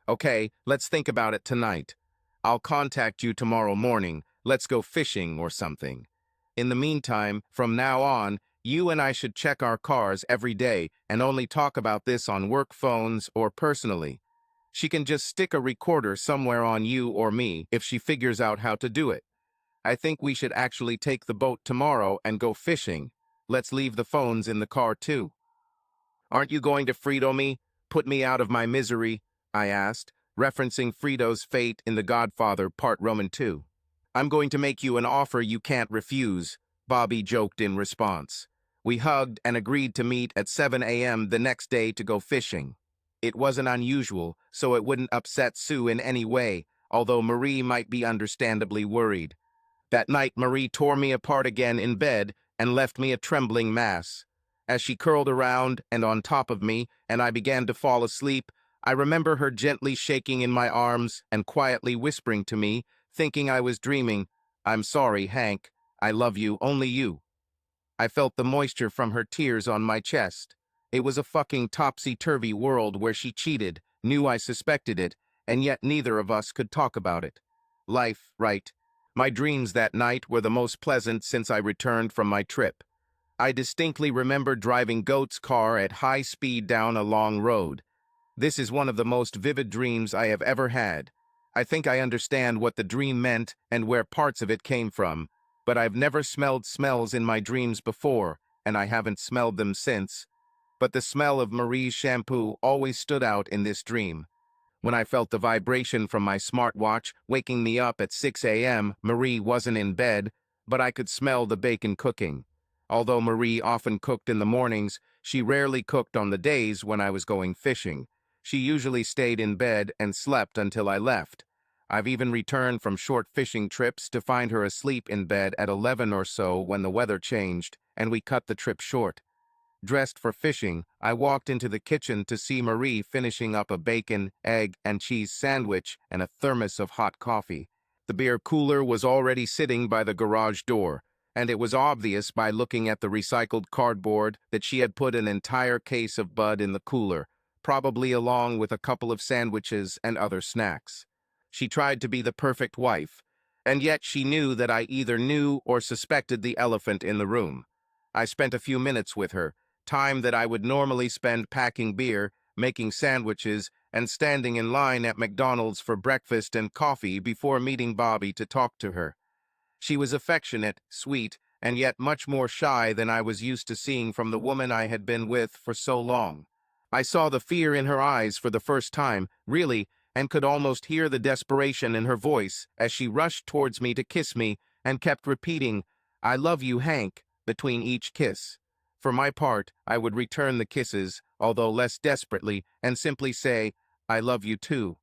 Okay, let's think about it tonight. I'll contact you tomorrow morning. Let's go fishing or something. In the meantime, from now on, you and I should check our cars every day and only talk about this on work phones or personally. She can just stick a recorder somewhere on you or me if she figures out how to do it. I think we should actually take the boat tomorrow and go fishing. Let's leave the phones in the car too. Aren't you going to Frito me? Put me out of my misery? I asked, referencing Frito's fate in The Godfather Part Roman 2. I'm going to make you an offer you can't refuse, Bobby joked in response. We hugged and agreed to meet at 7 a.m. the next day to go fishing. It wasn't unusual, so it wouldn't upset Sue in any way, although Marie might be understandably worried. That night, Marie tore me apart again in bed and left me a trembling mass. As she curled around and on top of me, and I began to fall asleep, I remember her gently shaking in my arms and quietly whispering to me, thinking I was dreaming, "I'm sorry, Hank. I love you, only you." I felt the moisture from her tears on my chest. It was a fucking topsy-turvy world where she cheated, knew I suspected it, and yet neither of us could talk about it. Life, right? My dreams that night were the most pleasant since I returned from my trip. I distinctly remember driving Goat's car at high speed down a long road. This is one of the most vivid dreams I have ever had. I think I understand what the dream meant and where parts of it came from, but I've never smelled smells in my dreams before, and I haven't smelled them since. But the smell of Marie's shampoo always stood out in this dream. When I felt the vibration from my smartwatch waking me up at 6 a.m., Marie wasn't in bed, but I could smell the bacon cooking. Although Marie often cooked in the mornings, she rarely cooked on the days when I was going fishing. She usually stayed in bed and slept until I left. I've even returned from short fishing trips to find her asleep in bed at 11 or so when the weather changed, and we cut the trip short. Dressed for fishing, I walked into the kitchen to see Marie finishing up a bacon, egg, and cheese sandwich and a thermos of hot coffee. The beer cooler was already sitting by the garage door, and it was obvious by looking at the recycled cardboard that she had put an entire case of Bud in the cooler, probably along with a couple of sandwiches and other snacks. She tried to be the perfect wife, and yet she knew that I either knew or suspected the elephant in the room. I spent a few minutes with her, time that I would normally spend packing beer, making sandwiches, and standing in line at McDonald's for breakfast and coffee before meeting Bobby to talk to her. She was affectionate, sweet, and yet much more shy than I was used to seeing from the woman I had been with for so long. I saw the fear in her eyes for the first time, really, and could almost hear the desperation in her voice as she rushed towards me to kiss me and kept repeating, "I love you, Hank," between each kiss. For my part, I would return the kisses, although less desperately, and simply say, "I love you too."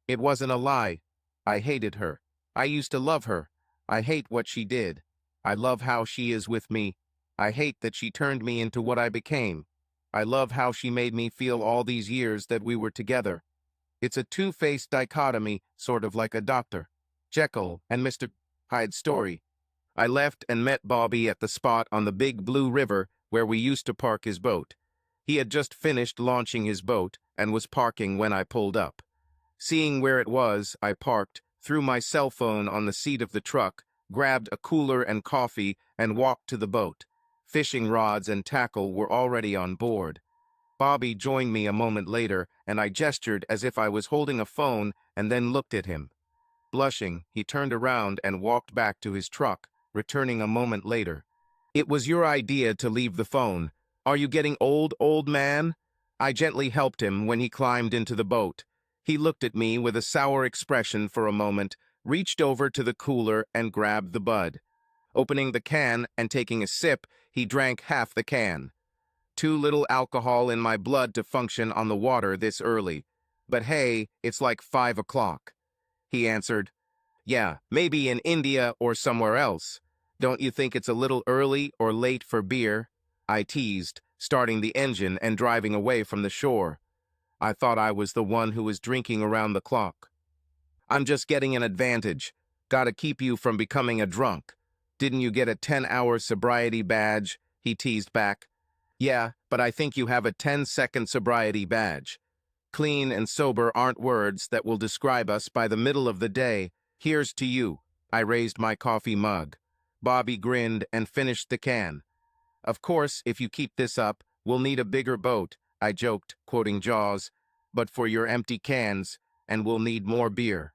It wasn't a lie. I hated her. I used to love her. I hate what she did. I love how she is with me. I hate that she turned me into what I became. I love how she made me feel all these years that we were together. It's a two-faced dichotomy, sort of like a Dr. Jekyll and Mr. Hyde story. I left and met Bobby at the spot on the Big Blue River where we used to park his boat. He had just finished launching his boat and was parking when I pulled up. Seeing where it was, I parked, threw my cell phone on the seat of the truck, grabbed a cooler and coffee, and walked to the boat. Fishing rods and tackle were already on board. Bobby joined me a moment later, and I gestured as if I was holding a phone and then looked at him. Blushing, he turned around and walked back to his truck, returning a moment later. It was your idea to leave the phone. Are you getting old, old man? I gently helped him when he climbed into the boat. He looked at me with a sour expression for a moment, reached over to the cooler and grabbed the bud. Opening the can and taking a sip, he drank half the can. Too little alcohol in my blood to function on the water this early. But hey, it's like 5 o'clock. He answered, yeah, maybe in India or somewhere else. Don't you think it's a little early or late for beer? I teased, starting the engine and driving away from the shore. I thought I was the one who was drinking around the clock. I'm just getting an advantage. Gotta keep you from becoming a drunk. Didn't you get a 10-hour sobriety badge? He teased back. Yeah, but I think you have a 10-second sobriety badge. Clean and sober aren't words that will describe us by the middle of the day. Here's to you. I raised my coffee mug. Bobby grinned and finished the can. Of course, if you keep this up, we'll need a bigger boat, I joked, quoting Jaws, but for your empty cans, and we'll need more beer.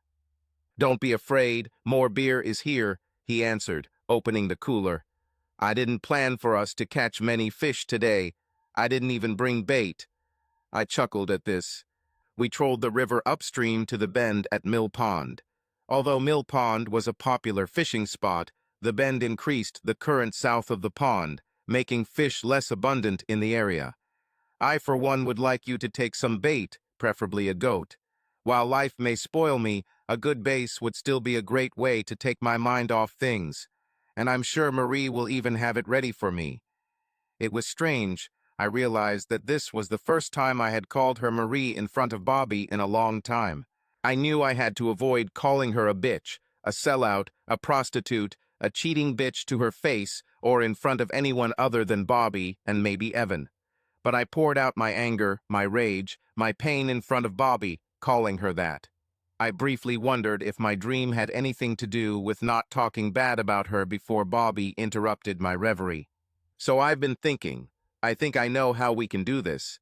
Don't be afraid, more beer is here, he answered, opening the cooler. I didn't plan for us to catch many fish today. I didn't even bring bait. I chuckled at this. We trolled the river upstream to the bend at Mill Pond. Although Mill Pond was a popular fishing spot, the bend increased the current south of the pond, making fish less abundant in the area. I, for one, would like you to take some bait, preferably a goat. While life may spoil me, a good base would still be a great way to take my mind off things. And I'm sure Marie will even have it ready for me. It was strange. I realized that this was the first time I had called her Marie in front of Bobby in a long time. I knew I had to avoid calling her a bitch, a sellout, a prostitute, a cheating bitch to her face, or in front of anyone other than Bobby and maybe Evan. But I poured out my anger, my rage, my pain in front of Bobby, calling her that. I briefly wondered if my dream had anything to do with not talking bad about her before Bobby interrupted my reverie. So I've been thinking. I think I know how we can do this.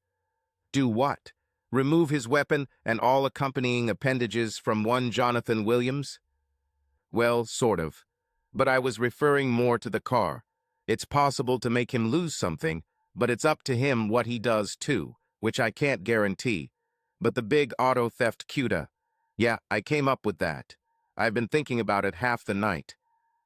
Do what? Remove his weapon and all accompanying appendages from one Jonathan Williams? Well, sort of. But I was referring more to the car. It's possible to make him lose something, but it's up to him what he does too, which I can't guarantee. But the big auto theft CUDA. Yeah, I came up with that. I've been thinking about it half the night.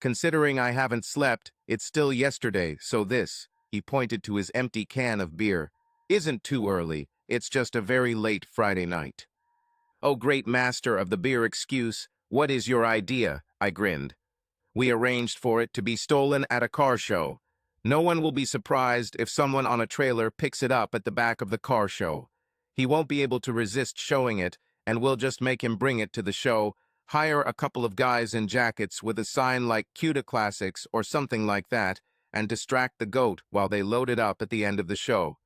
Considering I haven't slept, it's still yesterday, so this, he pointed to his empty can of beer, isn't too early, it's just a very late Friday night. Oh, great master of the beer excuse, what is your idea? I grinned. We arranged for it to be stolen at a car show. No one will be surprised if someone on a trailer picks it up at the back of the car show. He won't be able to resist showing it, and we'll just make him bring it to the show, hire a couple of guys in jackets with a sign like CUDA Classics or something like that, and distract the goat while they load it up at the end of the show.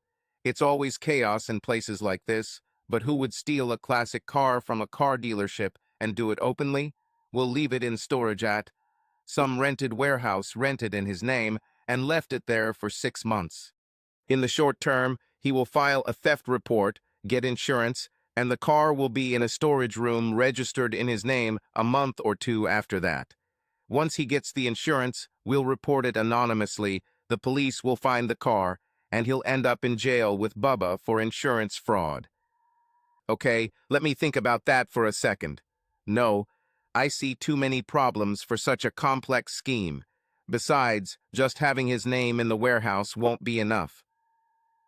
It's always chaos in places like this, but who would steal a classic car from a car dealership and do it openly? We'll leave it in storage at some rented warehouse rented in his name and left it there for 6 months. In the short term, he will file a theft report, get insurance, and the car will be in a storage room registered in his name a month or two after that. Once he gets the insurance, we'll report it anonymously, the police will find the car, and he'll end up in jail with Bubba for insurance fraud. Okay, let me think about that for a second. No, I see too many problems for such a complex scheme. Besides, just having his name in the warehouse won't be enough.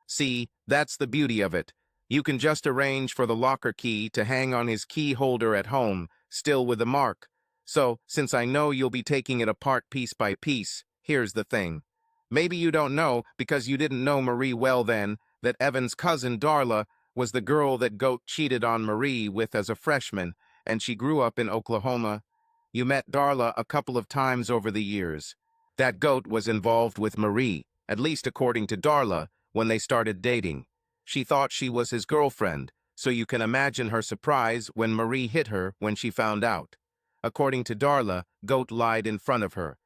See, that's the beauty of it. You can just arrange for the locker key to hang on his key holder at home, still with a mark. So, since I know you'll be taking it apart piece by piece, here's the thing. Maybe you don't know, because you didn't know Marie well then, that Evan's cousin Darla was the girl that Goat cheated on Marie with as a freshman, and she grew up in Oklahoma. You met Darla a couple of times over the years. That Goat was involved with Marie, at least according to Darla, when they started dating. She thought she was his girlfriend, so you can imagine her surprise when Marie hit her when she found out. According to Darla, Goat lied in front of her.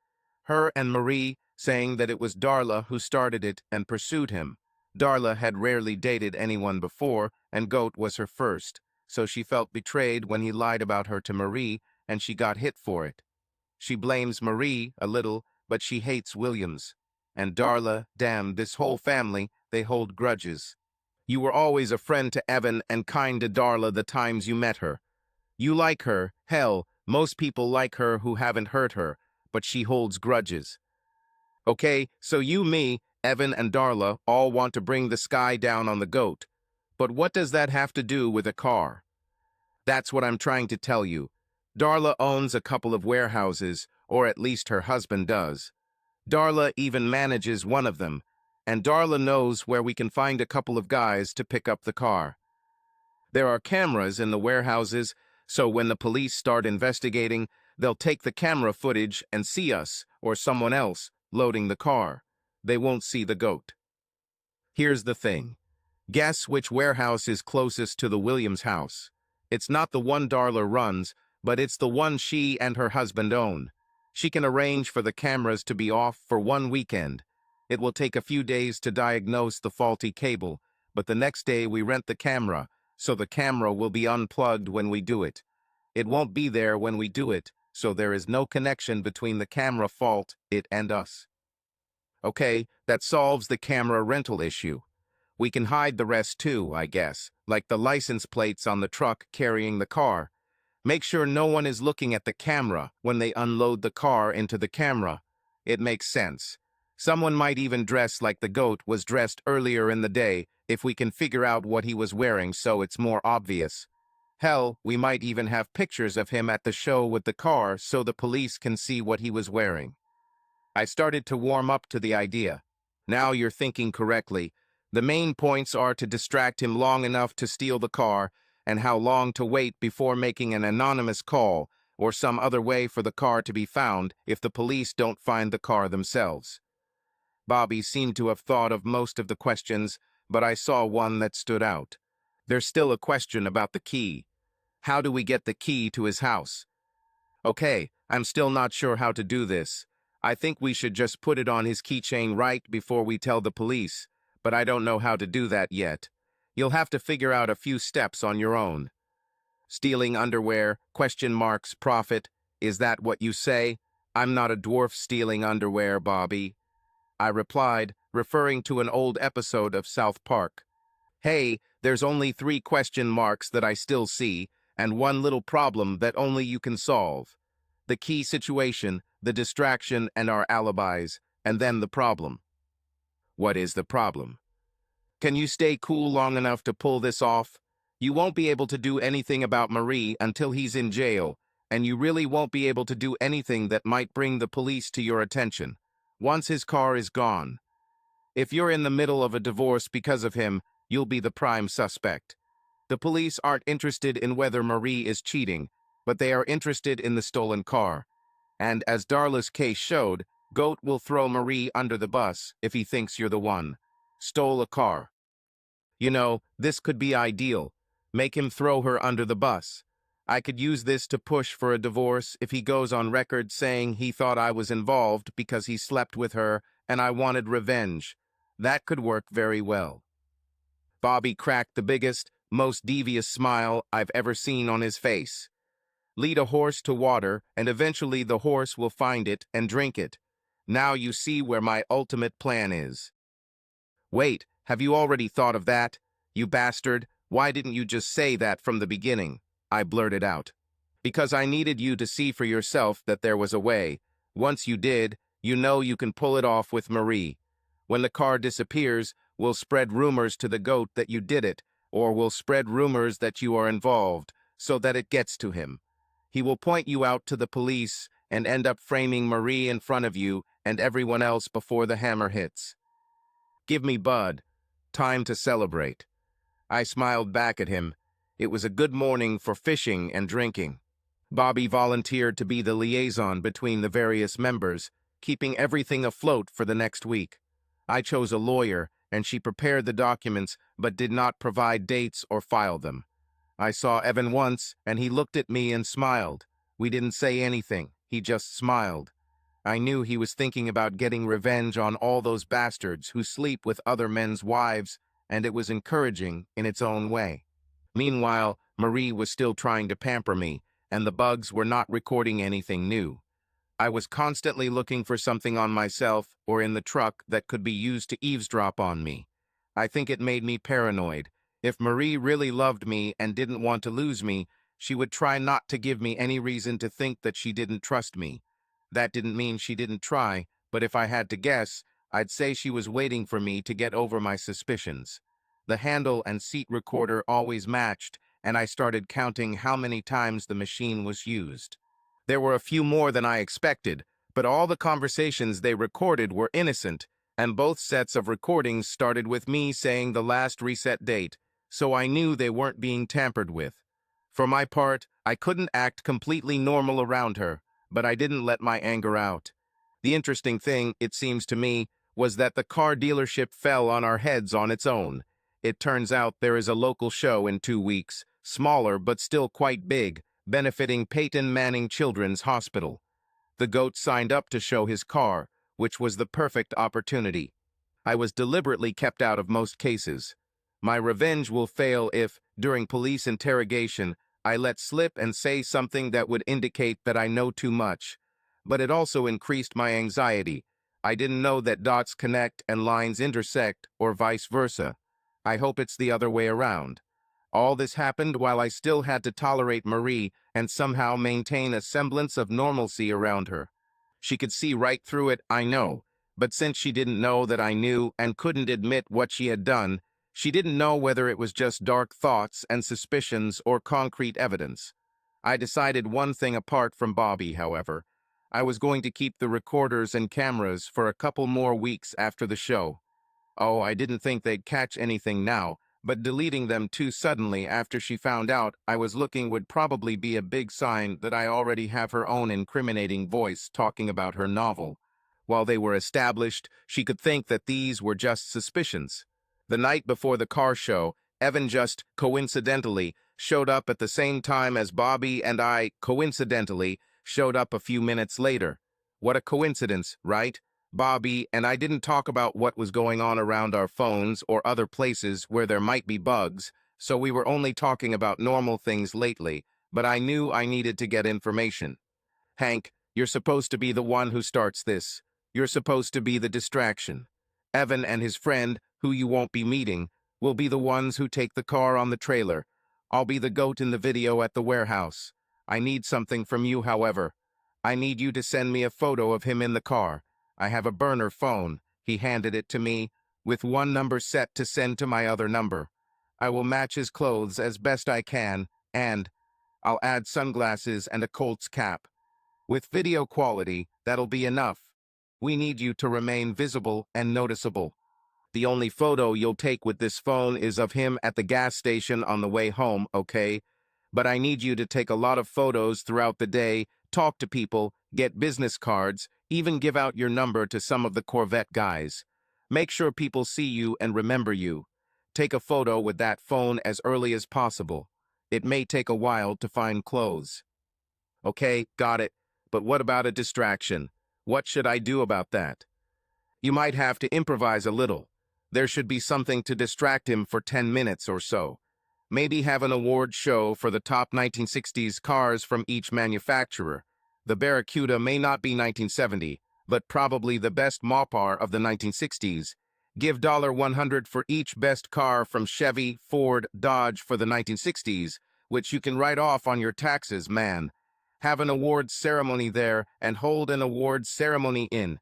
Her and Marie saying that it was Darla who started it and pursued him. Darla had rarely dated anyone before, and Goat was her first, so she felt betrayed when he lied about her to Marie and she got hit for it. She blames Marie a little, but she hates Williams. And Darla, damn, this whole family, they hold grudges. You were always a friend to Evan and kind to Darla the times you met her. You like her, hell, most people like her who haven't hurt her, but she holds grudges. Okay, so you, me, Evan, and Darla all want to bring the sky down on the goat. But what does that have to do with a car? That's what I'm trying to tell you. Darla owns a couple of warehouses, or at least her husband does. Darla even manages one of them, and Darla knows where we can find a couple of guys to pick up the car. There are cameras in the warehouses, so when the police start investigating, they'll take the camera footage and see us, or someone else, loading the car. They won't see the goat. Here's the thing. Guess which warehouse is closest to the Williams house. It's not the one Darla runs, but it's the one she and her husband own. She can arrange for the cameras to be off for one weekend. It will take a few days to diagnose the faulty cable, but the next day we rent the camera, so the camera will be unplugged when we do it. It won't be there when we do it, so there is no connection between the camera fault, it and us. Okay, that solves the camera rental issue. We can hide the rest too, I guess, like the license plates on the truck carrying the car. Make sure no one is looking at the camera when they unload the car into the camera. It makes sense. Someone might even dress like the goat was dressed earlier in the day if we can figure out what he was wearing so it's more obvious. Hell, we might even have pictures of him at the show with the car so the police can see what he was wearing. I started to warm up to the idea. Now you're thinking correctly. The main points are to distract him long enough to steal the car, and how long to wait before making an anonymous call, or some other way for the car to be found if the police don't find the car themselves. Bobby seemed to have thought of most of the questions, but I saw one that stood out. There's still a question about the key. How do we get the key to his house? Okay, I'm still not sure how to do this. I think we should just put it on his keychain right before we tell the police, but I don't know how to do that yet. You'll have to figure out a few steps on your own. Stealing underwear, ? Profit, is that what you say? I'm not a dwarf stealing underwear, Bobby. I replied, referring to an old episode of South Park. Hey, there's only 3 ? That I still see, and one little problem that only you can solve. The key situation, the distraction, and our alibis, and then the problem. What is the problem? Can you stay cool long enough to pull this off? You won't be able to do anything about Marie until he's in jail, and you really won't be able to do anything that might bring the police to your attention. Once his car is gone. If you're in the middle of a divorce because of him, you'll be the prime suspect. The police aren't interested in whether Marie is cheating, but they are interested in the stolen car. And as Darla's case showed, Goat will throw Marie under the bus if he thinks you're the one. Stole a car. You know, this could be ideal. Make him throw her under the bus. I could use this to push for a divorce if he goes on record saying he thought I was involved because he slept with her and I wanted revenge. That could work very well. Bobby cracked the biggest, most devious smile I've ever seen on his face. Lead a horse to water, and eventually the horse will find it and drink it. Now you see where my ultimate plan is. Wait, have you already thought of that? You bastard, why didn't you just say that from the beginning? I blurted out. Because I needed you to see for yourself that there was a way. Once you did, you know you can pull it off with Marie. When the car disappears, we'll spread rumors to the goat that you did it, or we'll spread rumors that you are involved, so that it gets to him. He will point you out to the police and end up framing Marie in front of you and everyone else before the hammer hits. Give me Bud. Time to celebrate. I smiled back at him. It was a good morning for fishing and drinking. Bobby volunteered to be the liaison between the various members, keeping everything afloat for the next week. I chose a lawyer, and she prepared the documents but did not provide dates or file them. I saw Evan once, and he looked at me and smiled. We didn't say anything. He just smiled. I knew he was thinking about getting revenge on all those bastards who sleep with other men's wives, and it was encouraging in its own way. Meanwhile, Marie was still trying to pamper me, and the bugs were not recording anything new. I was constantly looking for something on myself or in the truck that could be used to eavesdrop on me. I think it made me paranoid. If Marie really loved me and didn't want to lose me, she would try not to give me any reason to think that she didn't trust me. That didn't mean she didn't try, but if I had to guess, I'd say she was waiting for me to get over my suspicions. The handle and seat recorder always matched, and I started counting how many times the machine was used. There were a few more than I expected, but all the conversations they recorded were innocent, and both sets of recordings started with me saying the last reset date, so I knew they weren't being tampered with. For my part, I couldn't act completely normal around her, but I didn't let my anger out. The interesting thing, it seems to me, was that the car dealership fell on our heads on its own. It turns out there is a local show in 2 weeks, smaller but still quite big, benefiting Peyton Manning Children's Hospital. The goat signed up to show his car, which was the perfect opportunity. I was deliberately kept out of most cases. My revenge will fail if, during police interrogation, I let slip and say something that would indicate that I know too much. But it also increased my anxiety. I didn't know that dots connect and lines intersect, or vice versa. I hope it's the other way around. All this happened while I still had to tolerate Marie and somehow maintain a semblance of normalcy around her. She could see right through it, I know, but since she didn't know that I knew and couldn't admit what she had done, she didn't know whether it was just dark thoughts and suspicions or concrete evidence. I decided one thing apart from Bobby, however. I was going to keep the recorders and cameras for a couple more weeks after the show. Oh, I didn't think they'd catch anything now, but deleting them too suddenly after she found out I was looking would probably be a big sign that I already have her own incriminating voice talking about her novel. While they were established, she could think that these were just suspicions. The night before the car show, Evan just coincidentally showed up at the same time as Bobby, and I coincidentally showed up a few minutes later. What a coincidence, right? Bobby and I didn't talk about what was going on around our phones or other places where there might be bugs, so we were only talking about normal things lately, but I knew I needed to get information. Hank, you're supposed to be the one who starts this. You're supposed to be the distraction. Evan and his friend, who you won't be meeting, will be the ones who take the car on the trailer. I'll be the goat in the video at the warehouse. I need something from you, however. I need you to send me a photo of him in the car. I have a burner phone. He handed it to me, with one number set to send to my other number. I will match his clothes as best I can, and I'll add sunglasses and a Colt's cap. With video quality, that'll be enough. We need you to remain visible and noticeable. The only photo you'll take with this phone is of him at the gas station on the way home, okay? But I need you to take a lot of photos throughout the day, talk to people, get business cards, even give out your number to some of the Corvette guys. Make sure people see you and remember you. Take a photo with that phone as early as possible. It may take a while to find clothes. Okay, got it. But what about a distraction? What should I do about that? You might have to improvise a little. There should be something to distract him for 10 minutes or so. Maybe have an award show for the top 1960s cars from each manufacturer. The Barracuda may not be 1970, but probably the best Mopar of the 1960s. Give $100 for each best car from Chevy, Ford, Dodge for the 1960s, which you can write off on your taxes, man. Have an awards ceremony there and hold an awards ceremony in,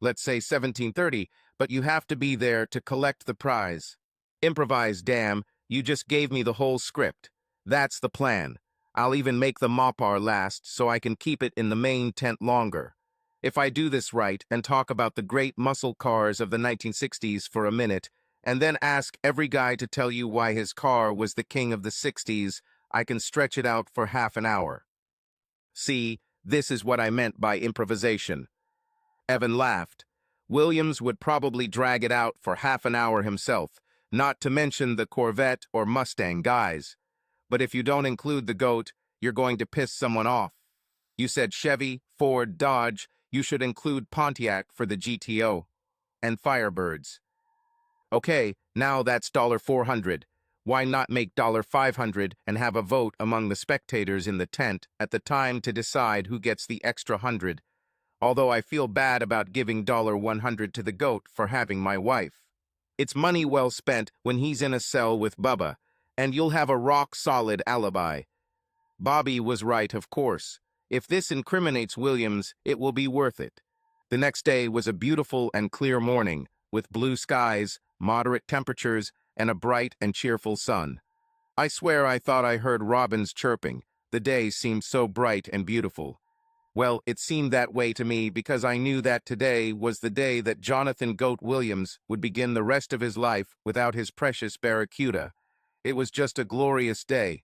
let's say 1730, but you have to be there to collect the prize. Improvise, damn, you just gave me the whole script. That's the plan. I'll even make the Mopar last so I can keep it in the main tent longer. If I do this right and talk about the great muscle cars of the 1960s for a minute, and then ask every guy to tell you why his car was the king of the 60s, I can stretch it out for half an hour. See, this is what I meant by improvisation. Evan laughed. Williams would probably drag it out for half an hour himself, not to mention the Corvette or Mustang guys. But if you don't include the goat, you're going to piss someone off. You said Chevy, Ford, Dodge. You should include Pontiac for the GTO. And Firebirds. Okay, now that's $400. Why not make $500 and have a vote among the spectators in the tent at the time to decide who gets the extra 100? Although I feel bad about giving $100 to the goat for having my wife. It's money well spent when he's in a cell with Bubba, and you'll have a rock-solid alibi. Bobby was right, of course. If this incriminates Williams, it will be worth it. The next day was a beautiful and clear morning, with blue skies, moderate temperatures, and a bright and cheerful sun. I swear I thought I heard robins chirping. The day seemed so bright and beautiful. Well, it seemed that way to me because I knew that today was the day that Jonathan Goat Williams would begin the rest of his life without his precious barracuda. It was just a glorious day.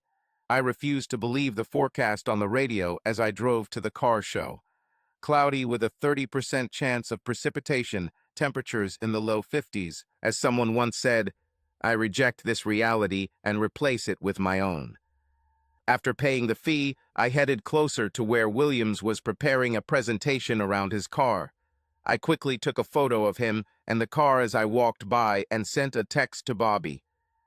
I refused to believe the forecast on the radio as I drove to the car show. Cloudy with a 30% chance of precipitation, temperatures in the low 50s. As someone once said, I reject this reality and replace it with my own. After paying the fee, I headed closer to where Williams was preparing a presentation around his car. I quickly took a photo of him and the car as I walked by and sent a text to Bobby.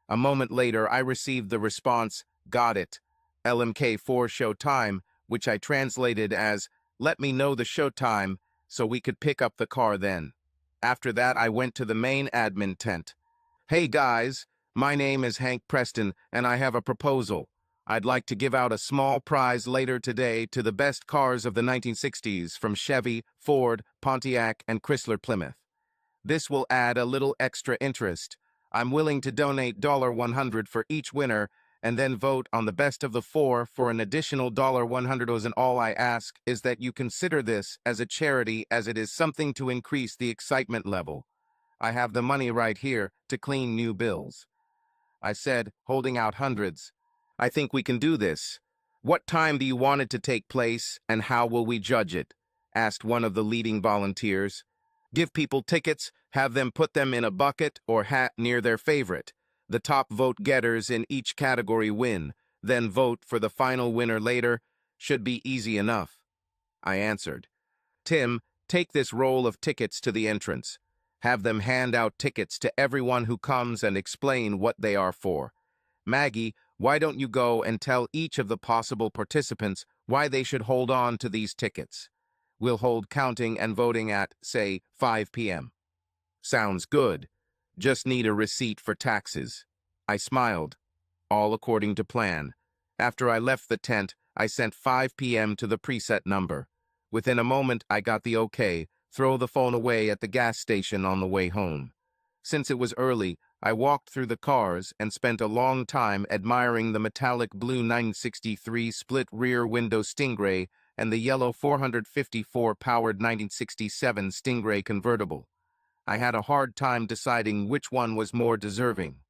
A moment later, I received the response, "Got it. LMK4 show time," which I translated as, "Let me know the show time so we could pick up the car then." After that, I went to the main admin tent. "Hey guys, my name is Hank Preston and I have a proposal. I'd like to give out a small prize later today to the best cars of the 1960s from Chevy, Ford, Pontiac, and Chrysler Plymouth. This will add a little extra interest. I'm willing to donate $100 for each winner and then vote on the best of the four for an additional $100, and all I ask is that you consider this as a charity, as it is something to increase the excitement level. I have the money right here to clean new bills," I said, holding out hundreds. "I think we can do this. What time do you want it to take place, and how will we judge it?" asked one of the leading volunteers. "Give people tickets, have them put them in a bucket or hat near their favorite. The top vote getters in each category win, then vote for the final winner later. Should be easy enough," I answered. "Tim, take this roll of tickets to the entrance. Have them hand out tickets to everyone who comes and explain what they are for. Maggie, why don't you go and tell each of the possible participants why they should hold on to these tickets? We'll hold counting and voting at, say, 5 p.m. "Sounds good. Just need a receipt for taxes." I smiled. All according to plan. After I left the tent, I sent 5 p.m. to the preset number. Within a moment, I got the okay. Throw the phone away at the gas station on the way home. Since it was early, I walked through the cars and spent a long time admiring the metallic blue 963 split rear window Stingray and the yellow 454 powered 1967 Stingray convertible. I had a hard time deciding which one was more deserving.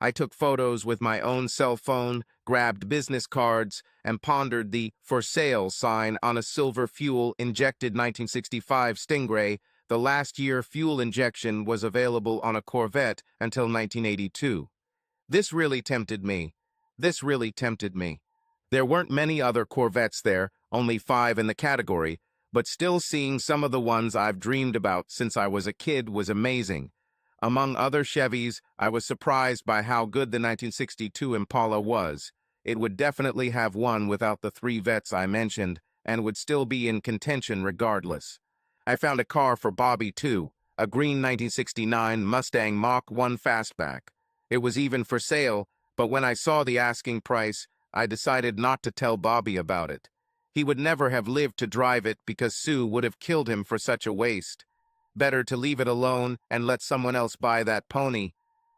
I took photos with my own cell phone, grabbed business cards, and pondered the "for sale" sign on a silver fuel-injected 1965 Stingray. The last year fuel injection was available on a Corvette until 1982. This really tempted me. There weren't many other Corvettes there, only 5 in the category, but still seeing some of the ones I've dreamed about since I was a kid was amazing. Among other Chevys, I was surprised by how good the 1962 Impala was. It would definitely have won without the 3 vets I mentioned, and would still be in contention regardless. I found a car for Bobby too, a green 1969 Mustang Mach 1 Fastback. It was even for sale, but when I saw the asking price, I decided not to tell Bobby about it. He would never have lived to drive it because Sue would have killed him for such a waste. Better to leave it alone and let someone else buy that pony.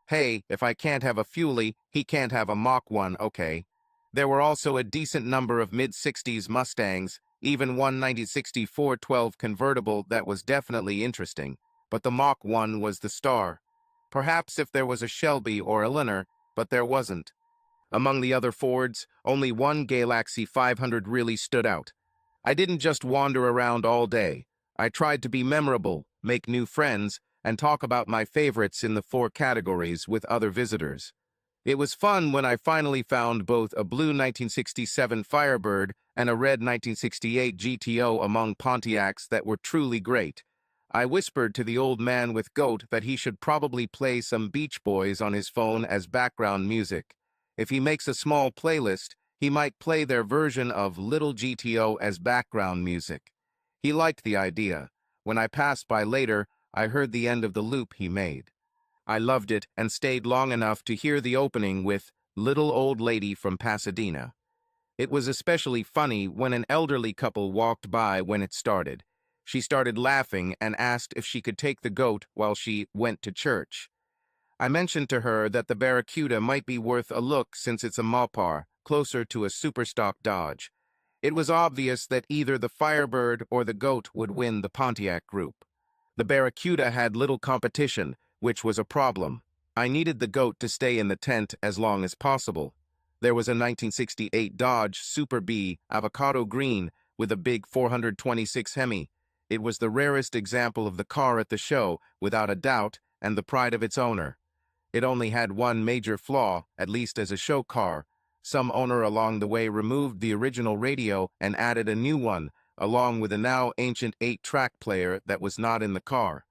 Hey, if I can't have a Fuelie, he can't have a Mach 1, okay. There were also a decent number of mid-60s Mustangs, even one 1964 12 convertible that was definitely interesting, but the Mach 1 was the star. Perhaps if there was a Shelby or a Eleanor, but there wasn't. Among the other Fords, only one Galaxy 500 really stood out. I didn't just wander around all day. I tried to be memorable, make new friends, and talk about my favorites in the 4 categories with other visitors. It was fun when I finally found both a blue 1967 Firebird and a red 1968 GTO among Pontiacs that were truly great. I whispered to the old man with goat that he should probably play some Beach Boys on his phone as background music. If he makes a small playlist, he might play their version of Little GTO as background music. He liked the idea. When I passed by later, I heard the end of the loop he made. I loved it and stayed long enough to hear the opening with Little Old Lady from Pasadena. It was especially funny when an elderly couple walked by when it started. She started laughing and asked if she could take the goat while she went to church. I mentioned to her that the Barracuda might be worth a look since it's a Mopar, closer to a superstock Dodge. It was obvious that either the Firebird or the goat would win the Pontiac group. The Barracuda had little competition, which was a problem. I needed the goat to stay in the tent as long as possible. There was a 1968 Dodge Super B avocado green with a big 426 Hemi. It was the rarest example of the car at the show, without a doubt, and the pride of its owner. It only had one major flaw, at least as a show car. Some owner along the way removed the original radio and added a new one, along with a now ancient 8-track player that was not in the car.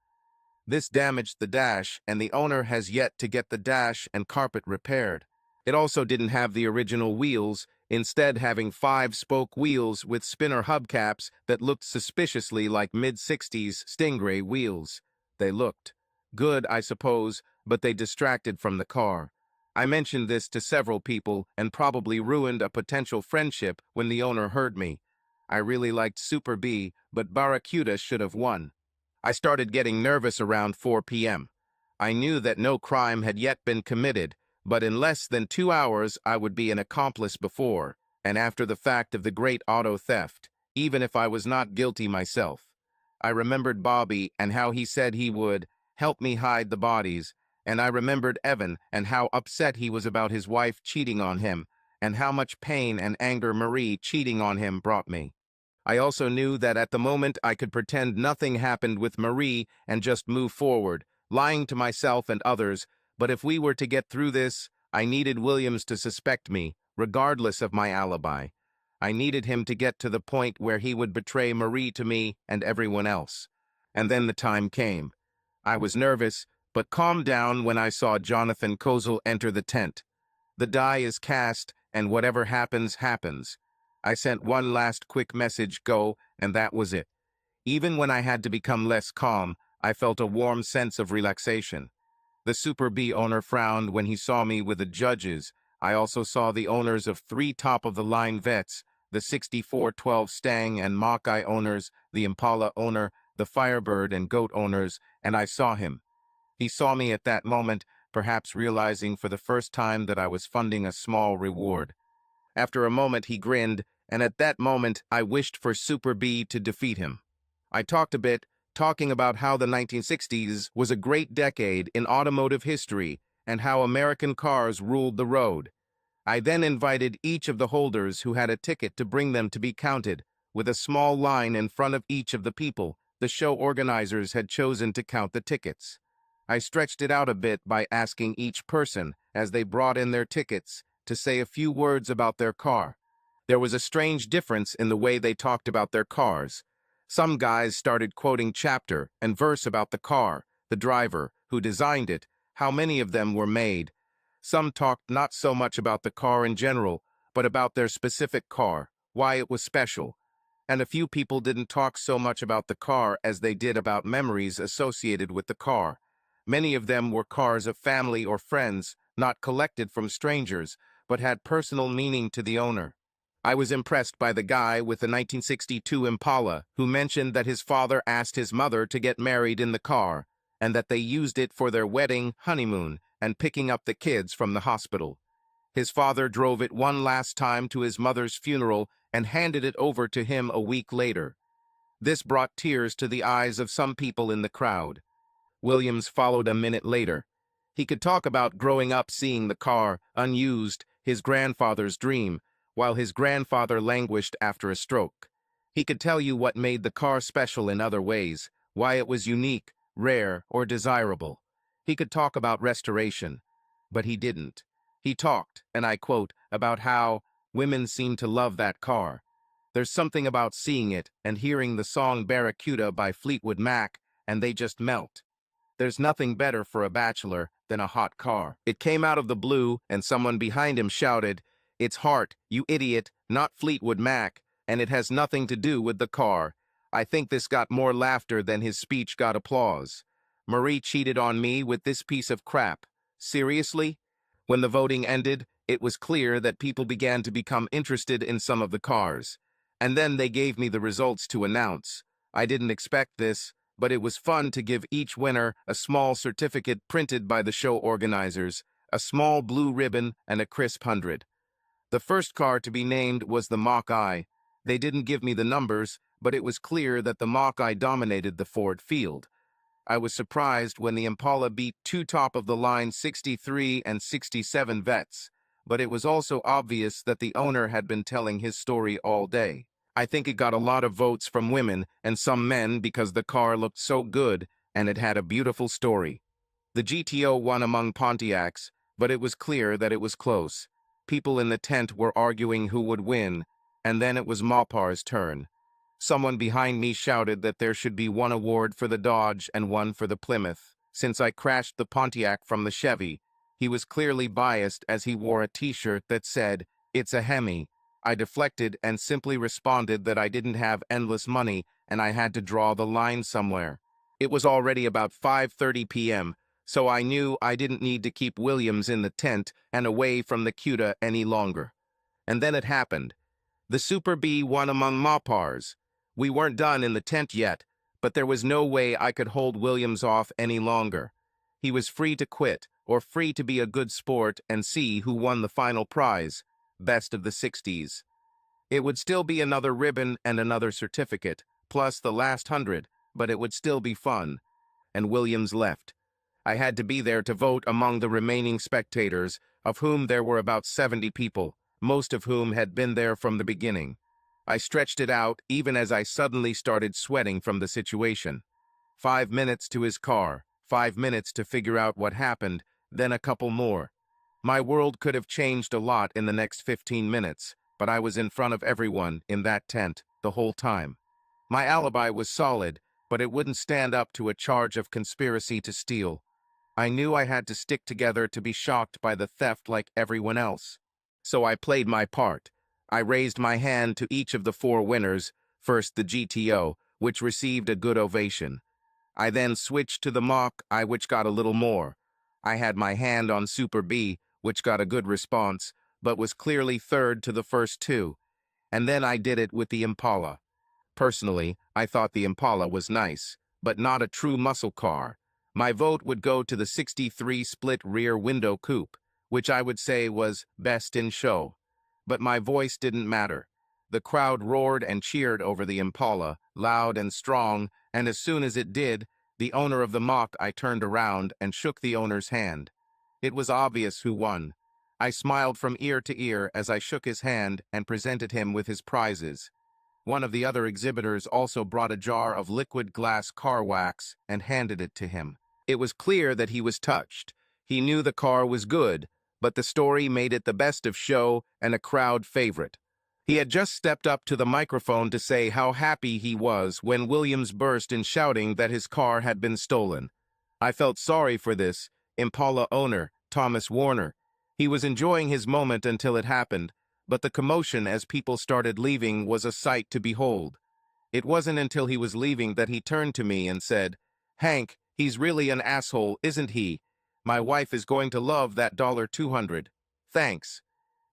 This damaged the dash, and the owner has yet to get the dash and carpet repaired. It also didn't have the original wheels, instead having 5-spoke wheels with spinner hubcaps that looked suspiciously like mid-60s Stingray wheels. They looked good, I suppose, but they distracted from the car. I mentioned this to several people and probably ruined a potential friendship when the owner heard me. I really liked Super B, but Barracuda should have won. I started getting nervous around 4 p.m. I knew that no crime had yet been committed, but in less than 2 hours I would be an accomplice before and after the fact of the great auto theft, even if I was not guilty myself. I remembered Bobby and how he said he would help me hide the bodies, and I remembered Evan and how upset he was about his wife cheating on him, and how much pain and anger Marie cheating on him brought me. I also knew that at the moment I could pretend nothing happened with Marie and just move forward, lying to myself and others, but if we were to get through this, I needed Williams to suspect me, regardless of my alibi. I needed him to get to the point where he would betray Marie to me and everyone else. And then the time came. I was nervous, but calmed down when I saw Jonathan Kozel enter the tent. The die is cast, and whatever happens, happens. I sent one last quick message, go, and that was it. Even when I had to become less calm, I felt a warm sense of relaxation. The Super B owner frowned when he saw me with the judges. I also saw the owners of 3 top-of-the-line vets, the 6412 Stang and Mach-I owners, the Impala owner, the Firebird and Goat owners, and I saw him. He saw me at that moment, perhaps realizing for the first time that I was funding a small reward. After a moment he grinned, and at that moment I wished for Super B to defeat him. I talked a bit, talking about how the 1960s was a great decade in automotive history and how American cars ruled the road. I then invited each of the holders who had a ticket to bring them to be counted, with a small line in front of each of the people the show organizers had chosen to count the tickets. I stretched it out a bit by asking each person, as they brought in their tickets, to say a few words about their car. There was a strange difference in the way they talked about their cars. Some guys started quoting chapter and verse about the car, the driver, who designed it, how many of them were made. Some talked not so much about the car in general, but about their specific car, why it was special. And a few people didn't talk so much about the car as they did about memories associated with the car. Many of them were cars of family or friends, not collected from strangers, but had personal meaning to the owner. I was impressed by the guy with the 1962 Impala who mentioned that his father asked his mother to get married in the car, and that they used it for their wedding, honeymoon, and picking up the kids from the hospital. His father drove it one last time to his mother's funeral and handed it over to him a week later. This brought tears to the eyes of some people in the crowd. Williams followed a minute later. He could talk about growing up seeing the car, unused, his grandfather's dream, while his grandfather languished after a stroke. He could tell you what made the car special in other ways, why it was unique, rare, or desirable. He could talk about restoration, but he didn't. He talked, and I quote, about how women seem to love that car. There's something about seeing it and hearing the song Barracuda by Fleetwood Mac and they just melt. There's nothing better for a bachelor than a hot car. It came out of the blue, and someone behind him shouted, "It's Hart, you idiot, not Fleetwood Mac, and it has nothing to do with the car." I think this got more laughter than his speech got applause. Marie cheated on me with this piece of crap. Seriously? When the voting ended, it was clear that people began to become interested in some of the cars. And then they gave me the results to announce. I didn't expect this, but it was fun to give each winner a small certificate printed by the show organizers, a small blue ribbon, and a crisp 100. The first car to be named was the Mach-I. They didn't give me the numbers, but it was clear that the Mach-I dominated the Ford field. I was surprised when the Impala beat two top-of-the-line 63 and 67 vets, but it was also obvious that the owner had been telling his story all day. I think it got a lot of votes from women and some men because the car looked so good and it had a beautiful story. The GTO won among Pontiacs, but it was clear that it was close. People in the tent were arguing who would win, and then it was Mopar's turn. Someone behind me shouted that there should be one award for the Dodge and one for the Plymouth. Since I crashed the Pontiac from the Chevy, he was clearly biased as he wore a t-shirt that said, "It's a Hemi." I deflected and simply responded that I didn't have endless money and I had to draw the line somewhere. It was already about 5:30 p.m., so I knew I didn't need to keep Williams in the tent and away from the CUDA any longer. And then it happened. The Super B won among Mopars. We weren't done in the tent yet, but there was no way I could hold Williams off any longer. He was free to quit, or free to be a good sport and see who won the final prize, best of the 60s. It would still be another ribbon and another certificate, plus the last 100, but it would still be fun. And Williams left. I had to be there to vote among the remaining spectators, of whom there were about 70 people, most of whom had been there from the beginning. I stretched it out even as I suddenly started sweating from the situation. 5 minutes to his car, 5 minutes to figure out what happened, then a couple more. My world could have changed a lot in the next 15 minutes, but I was in front of everyone in that tent the whole time. My alibi was solid, but it wouldn't stand up to a charge of conspiracy to steal. I knew I had to stick together to be shocked by the theft like everyone else. So I played my part. I raised my hand to each of the four winners, first the GTO, which received a good ovation. I then switched to the Mach-I, which got a little more. I had my hand on Super B, which got a good response, but was clearly third to the first two. And then I did it with the Impala. Personally, I thought the Impala was nice, but not a true muscle car. My vote would go to the 63 split rear window coupe, which I would say was best in show. But my voice didn't matter. The crowd roared and cheered over the Impala, loud and strong, and as soon as it did, the owner of the Mach-I turned around and shook the owner's hand. It was obvious who won. I smiled from ear to ear as I shook his hand and presented him with his prizes. One of the other exhibitors also brought a jar of liquid glass car wax and handed it to him. It was clear that he was touched. He knew the car was good, but the story made it the best of show and a crowd favorite. He had just stepped up to the microphone to say how happy he was when Williams burst in shouting that his car had been stolen. I felt sorry for this Impala owner, Thomas Warner. He was enjoying his moment until it happened, but the commotion as people started leaving was a sight to behold. It wasn't until he was leaving that he turned to me and said, "Hank, he's really an asshole, isn't he? My wife is going to love that $200. Thanks."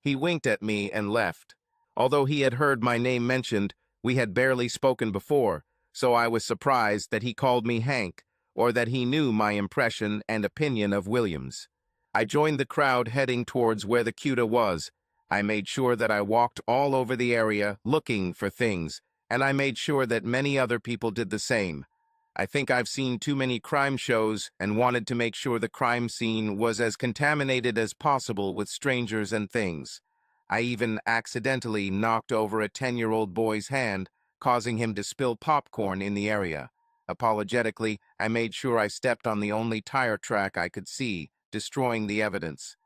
He winked at me and left. Although he had heard my name mentioned, we had barely spoken before, so I was surprised that he called me Hank, or that he knew my impression and opinion of Williams. I joined the crowd heading towards where the CUDA was. I made sure that I walked all over the area looking for things, and I made sure that many other people did the same. I think I've seen too many crime shows and wanted to make sure the crime scene was as contaminated as possible with strangers and things. I even accidentally knocked over a 10-year-old boy's hand, causing him to spill popcorn in the area. Apologetically, I made sure I stepped on the only tire track I could see, destroying the evidence.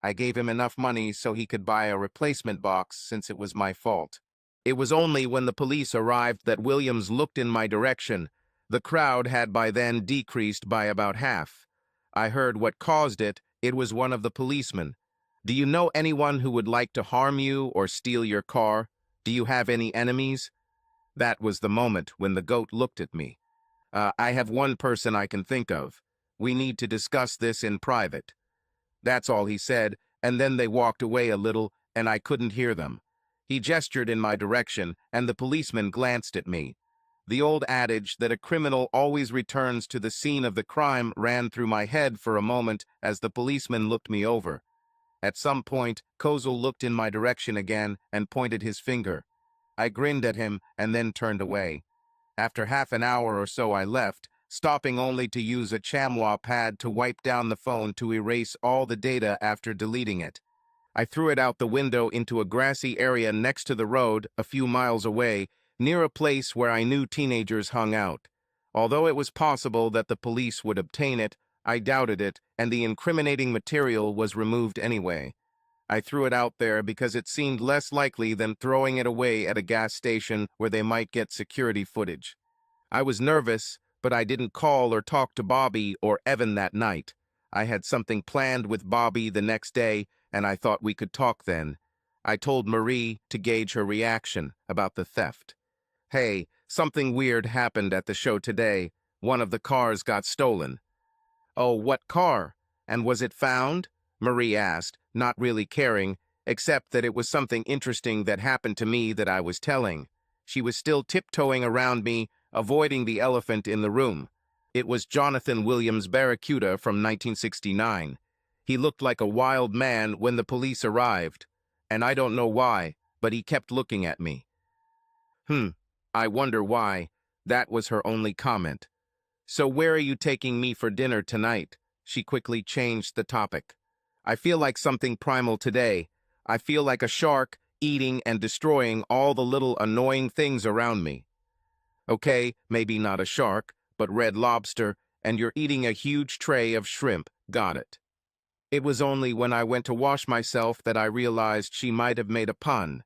I gave him enough money so he could buy a replacement box since it was my fault. It was only when the police arrived that Williams looked in my direction, The crowd had by then decreased by about half. I heard what caused it. It was one of the policemen. Do you know anyone who would like to harm you or steal your car? Do you have any enemies? That was the moment when the goat looked at me. I have one person I can think of. We need to discuss this in private. That's all he said, and then they walked away a little, and I couldn't hear them. He gestured in my direction, and the policeman glanced at me. The old adage that a criminal always returns to the scene of the crime ran through my head for a moment as the policeman looked me over. At some point, Kozel looked in my direction again and pointed his finger. I grinned at him and then turned away. After half an hour or so I left, stopping only to use a chamois pad to wipe down the phone to erase all the data after deleting it. I threw it out the window into a grassy area next to the road, a few miles away, near a place where I knew teenagers hung out. Although it was possible that the police would obtain it, I doubted it, and the incriminating material was removed anyway. I threw it out there because it seemed less likely than throwing it away at a gas station where they might get security footage. I was nervous, but I didn't call or talk to Bobby or Evan that night. I had something planned with Bobby the next day, and I thought we could talk then. I told Marie to gauge her reaction about the theft. Hey, something weird happened at the show today. One of the cars got stolen. Oh, what car? And was it found? Marie asked, not really caring, except that it was something interesting that happened to me that I was telling. She was still tiptoeing around me, avoiding the elephant in the room. It was Jonathan Williams' Barracuda from 1969. He looked like a wild man when the police arrived, and I don't know why, but he kept looking at me. I wonder why. That was her only comment. So where are you taking me for dinner tonight? She quickly changed the topic. I feel like something primal today. I feel like a shark eating and destroying all the little annoying things around me. Okay, maybe not a shark, but red lobster, and you're eating a huge tray of shrimp. Got it. It was only when I went to wash myself that I realized she might have made a pun.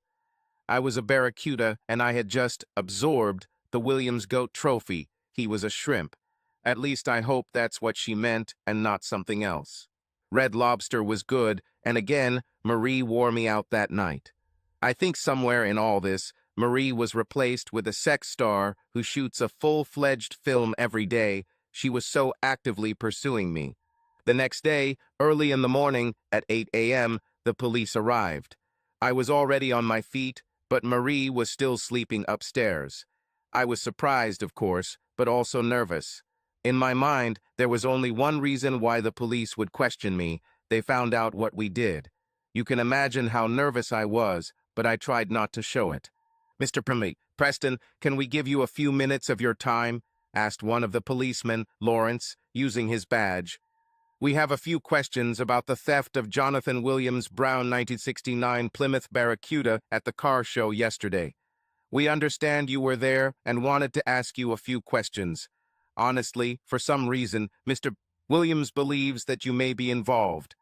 I was a barracuda, and I had just absorbed the Williams goat trophy. He was a shrimp. At least I hope that's what she meant and not something else. Red Lobster was good, and again, Marie wore me out that night. I think somewhere in all this, Marie was replaced with a sex star who shoots a full-fledged film every day. She was so actively pursuing me. The next day, early in the morning, at 8 a.m., the police arrived. I was already on my feet, but Marie was still sleeping upstairs. I was surprised, of course, but also nervous. In my mind, there was only one reason why the police would question me. They found out what we did. You can imagine how nervous I was, but I tried not to show it. Mr. Preston, can we give you a few minutes of your time? Asked one of the policemen, Lawrence, using his badge. We have a few questions about the theft of Jonathan Williams' brown 1969 Plymouth Barracuda at the car show yesterday. We understand you were there and wanted to ask you a few questions. Honestly, for some reason, Mr. Williams believes that you may be involved.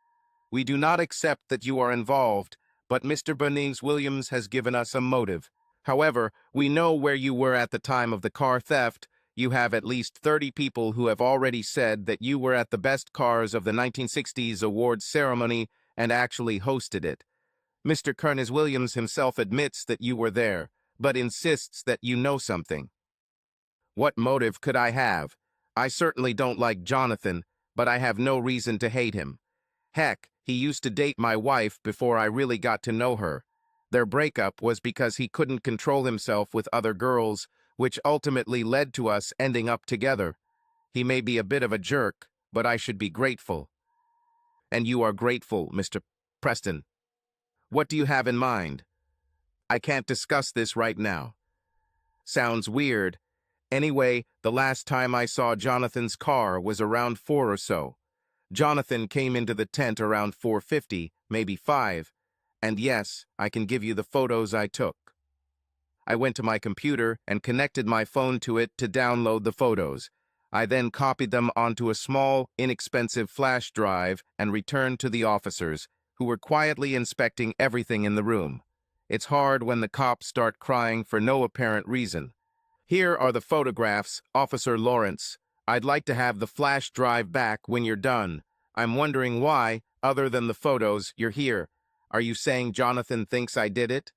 We do not accept that you are involved, but Mr. Bernings Williams has given us a motive. However, we know where you were at the time of the car theft. You have at least 30 people who have already said that you were at the Best Cars of the 1960s awards ceremony and actually hosted it. Mr. Kernes Williams himself admits that you were there, but insists that you know something. What motive could I have? I certainly don't like Jonathan, but I have no reason to hate him. Heck, he used to date my wife before I really got to know her. Their breakup was because he couldn't control himself with other girls, which ultimately led to us ending up together. He may be a bit of a jerk, but I should be grateful. And you are grateful, Mr. Preston. What do you have in mind? I can't discuss this right now. Sounds weird. Anyway, the last time I saw Jonathan's car was around 4 or so. Jonathan came into the tent around 4:50, maybe 5, and yes, I can give you the photos I took. I went to my computer and connected my phone to it to download the photos. I then copied them onto a small, inexpensive flash drive and returned to the officers, who were quietly inspecting everything in the room. It's hard when the cops start crying for no apparent reason. Here are the photographs, Officer Lawrence. I'd like to have the flash drive back when you're done. I'm wondering why, other than the photos, you're here. Are you saying Jonathan thinks I did it?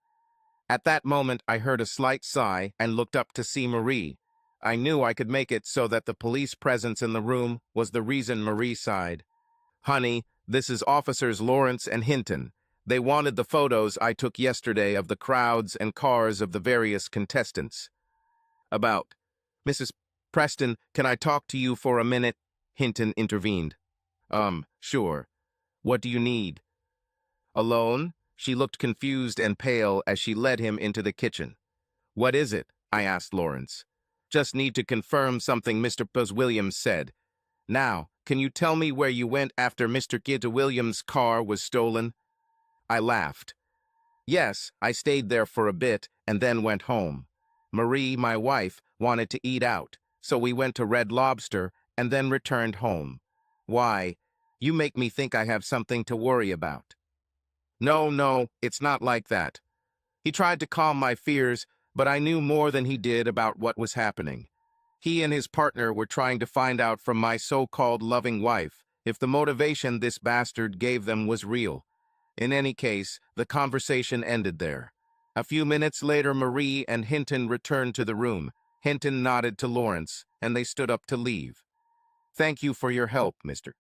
At that moment, I heard a slight sigh and looked up to see Marie. I knew I could make it so that the police presence in the room was the reason Marie sighed. Honey, this is Officers Lawrence and Hinton. They wanted the photos I took yesterday of the crowds and cars of the various contestants. About. Mrs. Preston, can I talk to you for a minute? Hinton intervened. Sure. What do you need? Alone? She looked confused and pale as she led him into the kitchen. What is it? I asked Lawrence. Just need to confirm something Mr. Buzz Williams said. Now, can you tell me where you went after Mr. Gita Williams' car was stolen? I laughed. Yes, I stayed there for a bit and then went home. Marie, my wife, wanted to eat out, so we went to Red Lobster and then returned home. Why? You make me think I have something to worry about. No, it's not like that. He tried to calm my fears, but I knew more than he did about what was happening. He and his partner were trying to find out from my so-called loving wife if the motivation this bastard gave them was real. In any case, the conversation ended there. A few minutes later, Marie and Hinton returned to the room. Hinton nodded to Lawrence, and they stood up to leave. Thank you for your help, Mr.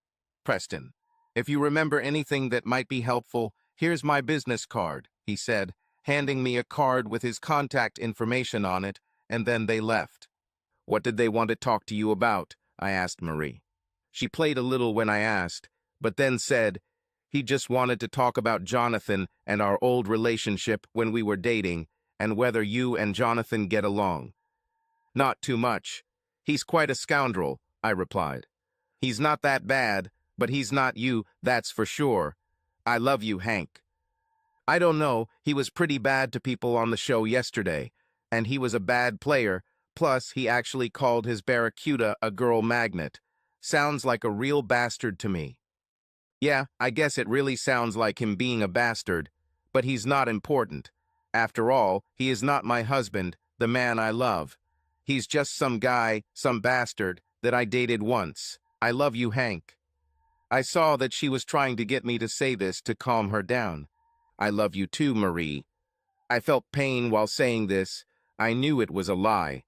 Preston. If you remember anything that might be helpful, here's my business card, he said, handing me a card with his contact information on it, and then they left. What did they want to talk to you about? I asked Marie. She played a little when I asked, but then said, he just wanted to talk about Jonathan and our old relationship when we were dating, and whether you and Jonathan get along. Not too much. He's quite a scoundrel, I replied. He's not that bad, but he's not you, that's for sure. I love you, Hank. I don't know, he was pretty bad to people on the show yesterday, and he was a bad player, plus he actually called his barracuda a girl magnet. Sounds like a real bastard to me. Yeah, I guess it really sounds like him being a bastard, but he's not important. After all, he is not my husband, the man I love. He's just some guy, some bastard, that I dated once. I love you, Hank. I saw that she was trying to get me to say this to calm her down. I love you too, Marie. I felt pain while saying this. I knew it was a lie.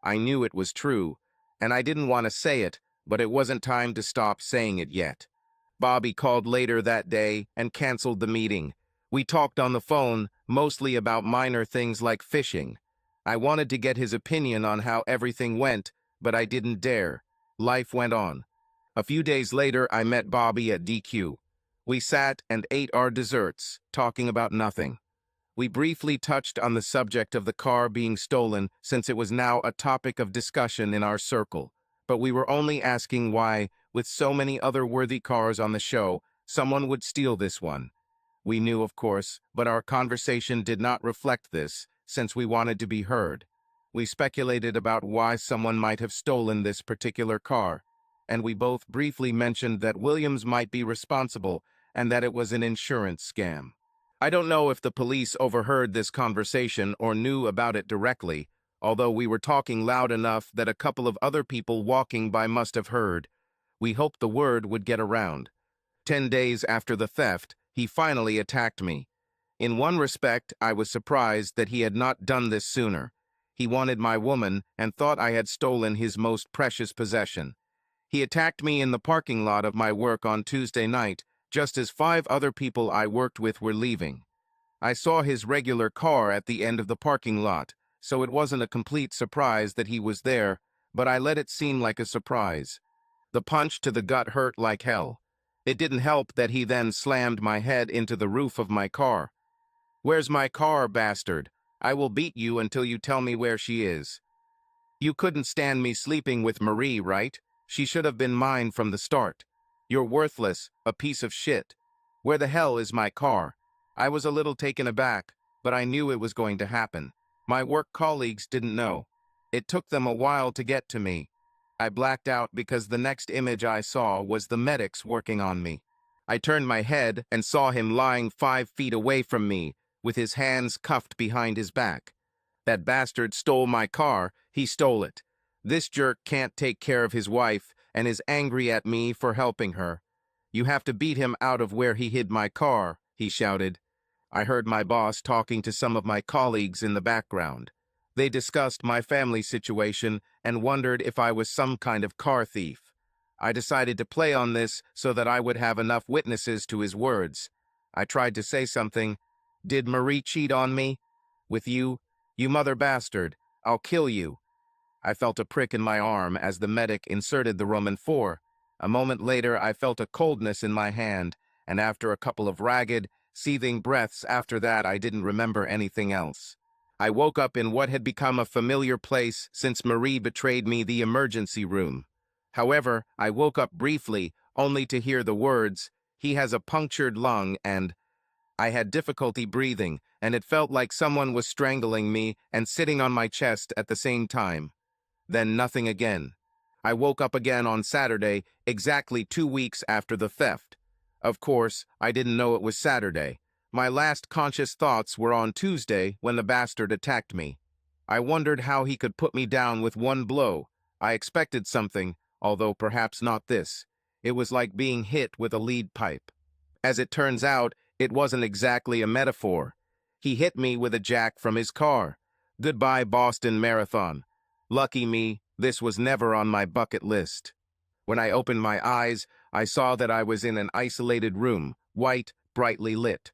I knew it was true, and I didn't want to say it, but it wasn't time to stop saying it yet. Bobby called later that day and canceled the meeting. We talked on the phone, mostly about minor things like fishing. I wanted to get his opinion on how everything went, but I didn't dare. Life went on. A few days later, I met Bobby at DQ. We sat and ate our desserts, talking about nothing. We briefly touched on the subject of the car being stolen since it was now a topic of discussion in our circle, but we were only asking why, with so many other worthy cars on the show, someone would steal this one. We knew, of course, but our conversation did not reflect this, since we wanted to be heard. We speculated about why someone might have stolen this particular car, and we both briefly mentioned that Williams might be responsible and that it was an insurance scam. I don't know if the police overheard this conversation or knew about it directly, although we were talking loud enough that a couple of other people walking by must have heard. We hoped the word would get around. 10 days after the theft, he finally attacked me. In one respect, I was surprised that he had not done this sooner. He wanted my woman and thought I had stolen his most precious possession. He attacked me in the parking lot of my work on Tuesday night, just as 5 other people I worked with were leaving. I saw his regular car at the end of the parking lot, so it wasn't a complete surprise that he was there, but I let it seem like a surprise. The punch to the gut hurt like hell. It didn't help that he then slammed my head into the roof of my car. Where's my car, bastard? I will beat you until you tell me where she is. You couldn't stand me sleeping with Marie, right? She should have been mine from the start. You're worthless, a piece of shit. Where the hell is my car? I was a little taken aback, but I knew it was going to happen. My work colleagues didn't know. It took them a while to get to me. I blacked out because the next image I saw was the medics working on me. I turned my head and saw him lying 5 feet away from me, with his hands cuffed behind his back. That bastard stole my car. He stole it. This jerk can't take care of his wife and is angry at me for helping her. You have to beat him out of where he hid my car, he shouted. I heard my boss talking to some of my colleagues in the background. They discussed my family situation and wondered if I was some kind of car thief. I decided to play on this so that I would have enough witnesses to his words. I tried to say something. Did Marie cheat on me? With you? You mother bastard. I'll kill you. I felt a prick in my arm as the medic inserted the Roman 4. A moment later, I felt a coldness in my hand, and after a couple of ragged, seething breaths after that, I didn't remember anything else. I woke up in what had become a familiar place since Marie betrayed me, the emergency room. However, I woke up briefly, only to hear the words, "He has a punctured lung," and I had difficulty breathing, and it felt like someone was strangling me and sitting on my chest at the same time. Then nothing again. I woke up again on Saturday, exactly 2 weeks after the theft. Of course, I didn't know it was Saturday. My last conscious thoughts were on Tuesday when the bastard attacked me. I wondered how he could put me down with one blow. I expected something, although perhaps not this. It was like being hit with a lead pipe. As it turns out, it wasn't exactly a metaphor. He hit me with a jack from his car. Goodbye, Boston Marathon. Lucky me, this was never on my bucket list. When I opened my eyes, I saw that I was in an isolated room, white, brightly lit.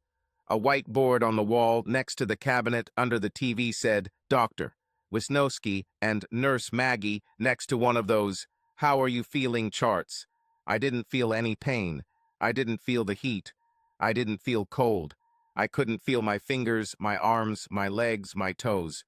A white board on the wall next to the cabinet under the TV said, Dr. Wisnowski and Nurse Maggie next to one of those, "How are you feeling?" charts. I didn't feel any pain. I didn't feel the heat. I didn't feel cold. I couldn't feel my fingers, my arms, my legs, my toes.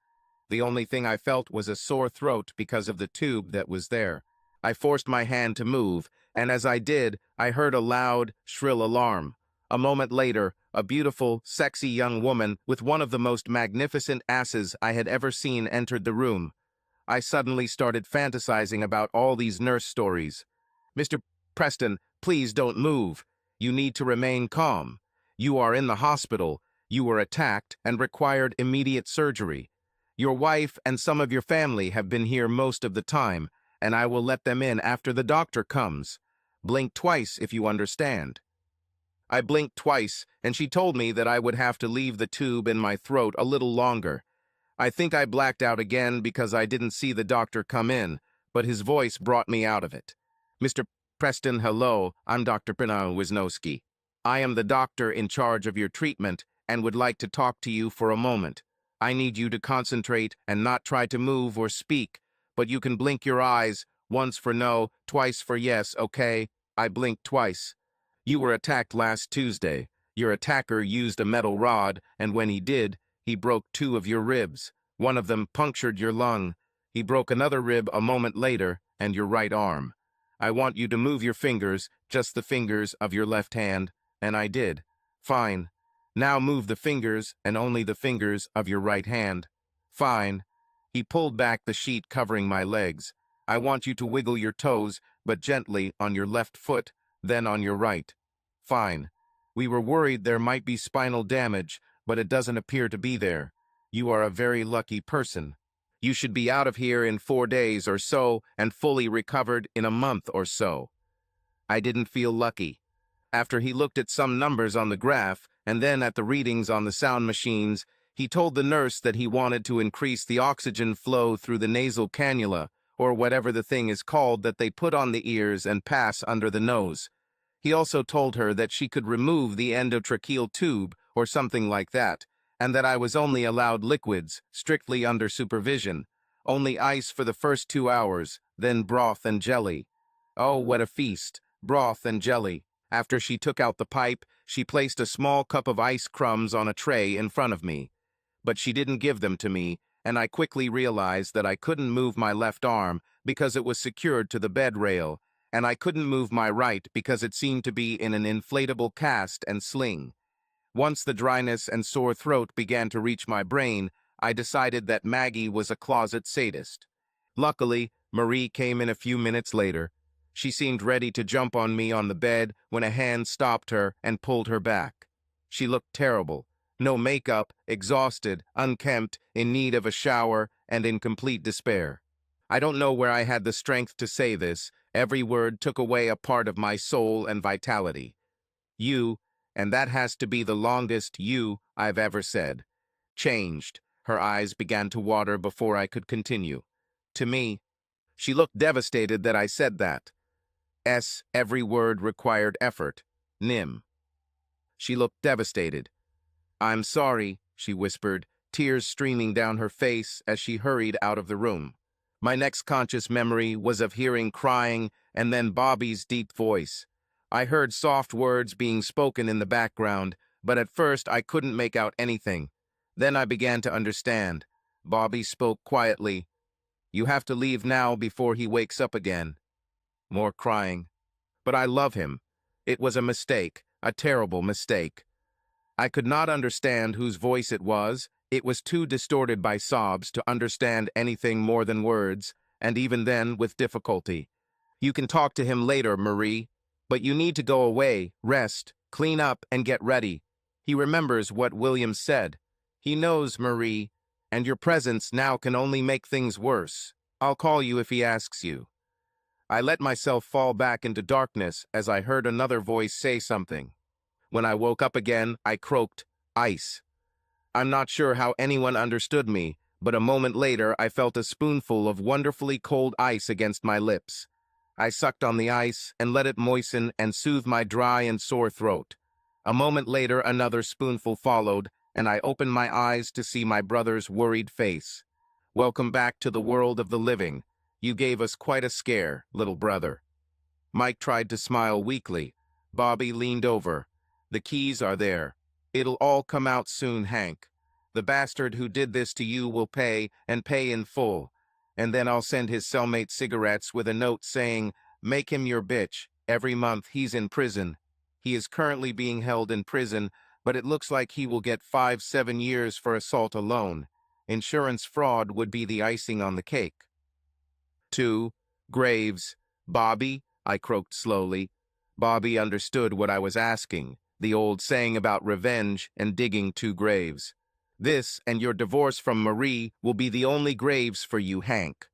The only thing I felt was a sore throat because of the tube that was there. I forced my hand to move, and as I did, I heard a loud, shrill alarm. A moment later, a beautiful, sexy young woman with one of the most magnificent asses I had ever seen entered the room. I suddenly started fantasizing about all these nurse stories. Mr. Preston, please don't move. You need to remain calm. You are in the hospital. You were attacked and required immediate surgery. Your wife and some of your family have been here most of the time, and I will let them in after the doctor comes. Blink twice if you understand. I blinked twice, and she told me that I would have to leave the tube in my throat a little longer. I think I blacked out again because I didn't see the doctor come in, but his voice brought me out of it. Mr. Preston, hello, I'm Dr. Wisnowski. I am the doctor in charge of your treatment and would like to talk to you for a moment. I need you to concentrate and not try to move or speak, but you can blink your eyes, once for no, twice for yes, okay? I blinked twice. You were attacked last Tuesday. Your attacker used a metal rod, and when he did, he broke 2 of your ribs. One of them punctured your lung. He broke another rib a moment later, and your right arm. I want you to move your fingers, just the fingers of your left hand, and I did. Fine. Now move the fingers and only the fingers of your right hand. Fine. He pulled back the sheet covering my legs. I want you to wiggle your toes, but gently on your left foot, then on your right. Fine. We were worried there might be spinal damage, but it doesn't appear to be there. You are a very lucky person. You should be out of here in 4 days or so and fully recovered in a month or so. I didn't feel lucky. After he looked at some numbers on the graph and then at the readings on the sound machines, he told the nurse that he wanted to increase the oxygen flow through the nasal cannula, or whatever the thing is called that they put on the ears and pass under the nose. He also told her that she could remove the endotracheal tube or something like that, and that I was only allowed liquids, strictly under supervision. Only ice for the first 2 hours, then broth and jelly. Oh, what a feast! Broth and jelly. After she took out the pipe, she placed a small cup of ice crumbs on a tray in front of me. But she didn't give them to me, and I quickly realized that I couldn't move my left arm because it was secured to the bed rail, and I couldn't move my right because it seemed to be in an inflatable cast and sling. Once the dryness and sore throat began to reach my brain, I decided that Maggie was a closet sadist. Luckily, Marie came in a few minutes later. She seemed ready to jump on me on the bed when a hand stopped her and pulled her back. She looked terrible. No makeup, exhausted, unkempt, in need of a shower, and in complete despair. I don't know where I had the strength to say this. Every word took away a part of my soul and vitality. You, and that has to be the longest you I've ever said. Changed. Her eyes began to water before I could continue. To me, she looked devastated that I said that. Every word required effort. Nim. She looked devastated. I'm sorry, she whispered, tears streaming down her face as she hurried out of the room. My next conscious memory was of hearing crying and then Bobby's deep voice. I heard soft words being spoken in the background, but at first I couldn't make out anything. Then I began to understand. Bobby spoke quietly. You have to leave now before he wakes up again. More crying. But I love him. It was a mistake, a terrible mistake. I could not understand whose voice it was. It was too distorted by sobs to understand anything more than words, and even then with difficulty. You can talk to him later, Marie, but you need to go away, rest, clean up, and get ready. He remembers what William said. He knows, Marie, and your presence now can only make things worse. I'll call you if he asks you. I let myself fall back into darkness as I heard another voice say something. When I woke up again, I croaked, ice. I'm not sure how anyone understood me, but a moment later I felt a spoonful of wonderfully cold ice against my lips. I sucked on the ice and let it moisten and soothe my dry and sore throat. A moment later another spoonful followed, and I opened my eyes to see my brother's worried face. Welcome back to the world of the living. You gave us quite a scare, little brother. Mike tried to smile weakly. Bobby leaned over. The keys are there. It'll all come out soon, Hank. The bastard who did this to you will pay, and pay in full. And then I'll send his cellmate cigarettes with a note saying, make him your bitch. Every month he's in prison. He is currently being held in prison, but it looks like he will get 5-7 years for assault alone. Insurance fraud would be the icing on the cake. 2. Graves. Bobby, I croaked slowly. Bobby understood what I was asking. The old saying about revenge and digging 2 graves. This and your divorce from Marie will be the only graves for you, Hank.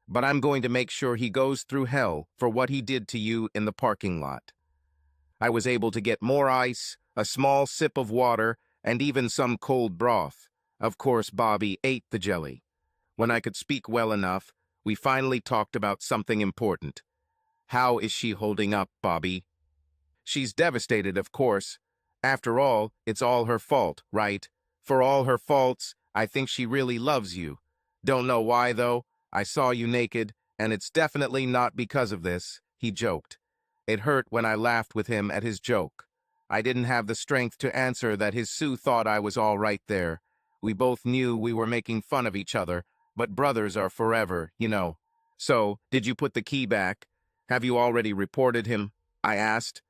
But I'm going to make sure he goes through hell for what he did to you in the parking lot. I was able to get more ice, a small sip of water, and even some cold broth. Of course, Bobby ate the jelly. When I could speak well enough, we finally talked about something important. How is she holding up, Bobby? She's devastated, of course. After all, it's all her fault, right? For all her faults, I think she really loves you. Don't know why, though. I saw you naked, and it's definitely not because of this, he joked. It hurt when I laughed with him at his joke. I didn't have the strength to answer that his Sue thought I was all right there. We both knew we were making fun of each other, but brothers are forever, you know. So, did you put the key back? Have you already reported him? I asked.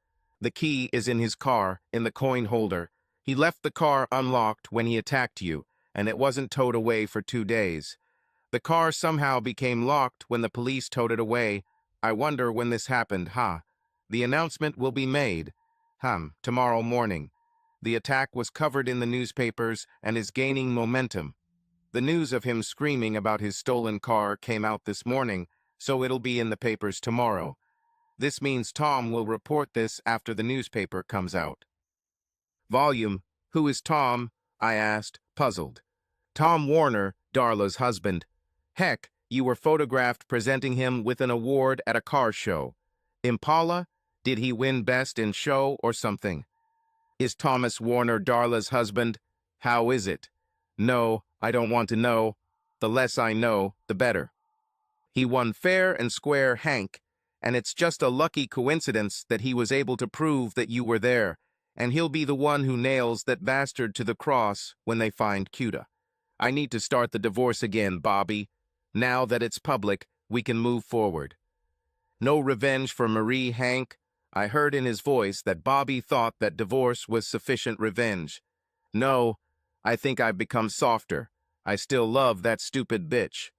The key is in his car, in the coin holder. He left the car unlocked when he attacked you, and it wasn't towed away for 2 days. The car somehow became locked when the police towed it away. I wonder when this happened, huh? The announcement will be made. Tomorrow morning. The attack was covered in the newspapers and is gaining momentum. The news of him screaming about his stolen car came out this morning, so it'll be in the papers tomorrow. This means Tom will report this after the newspaper comes out. Volume, who is Tom? I asked, puzzled. Tom Warner, Darla's husband. Heck, you were photographed presenting him with an award at a car show. Impala? Did he win best in show or something? Is Thomas Warner Darla's husband? How is it? No, I don't want to know. The less I know, the better. He won fair and square, Hank, and it's just a lucky coincidence that he was able to prove that you were there, and he'll be the one who nails that bastard to the cross when they find Cuda. I need to start the divorce again, Bobby. Now that it's public, we can move forward. No revenge for Marie, Hank. I heard in his voice that Bobby thought that divorce was sufficient revenge. No, I think I've become softer. I still love that stupid bitch.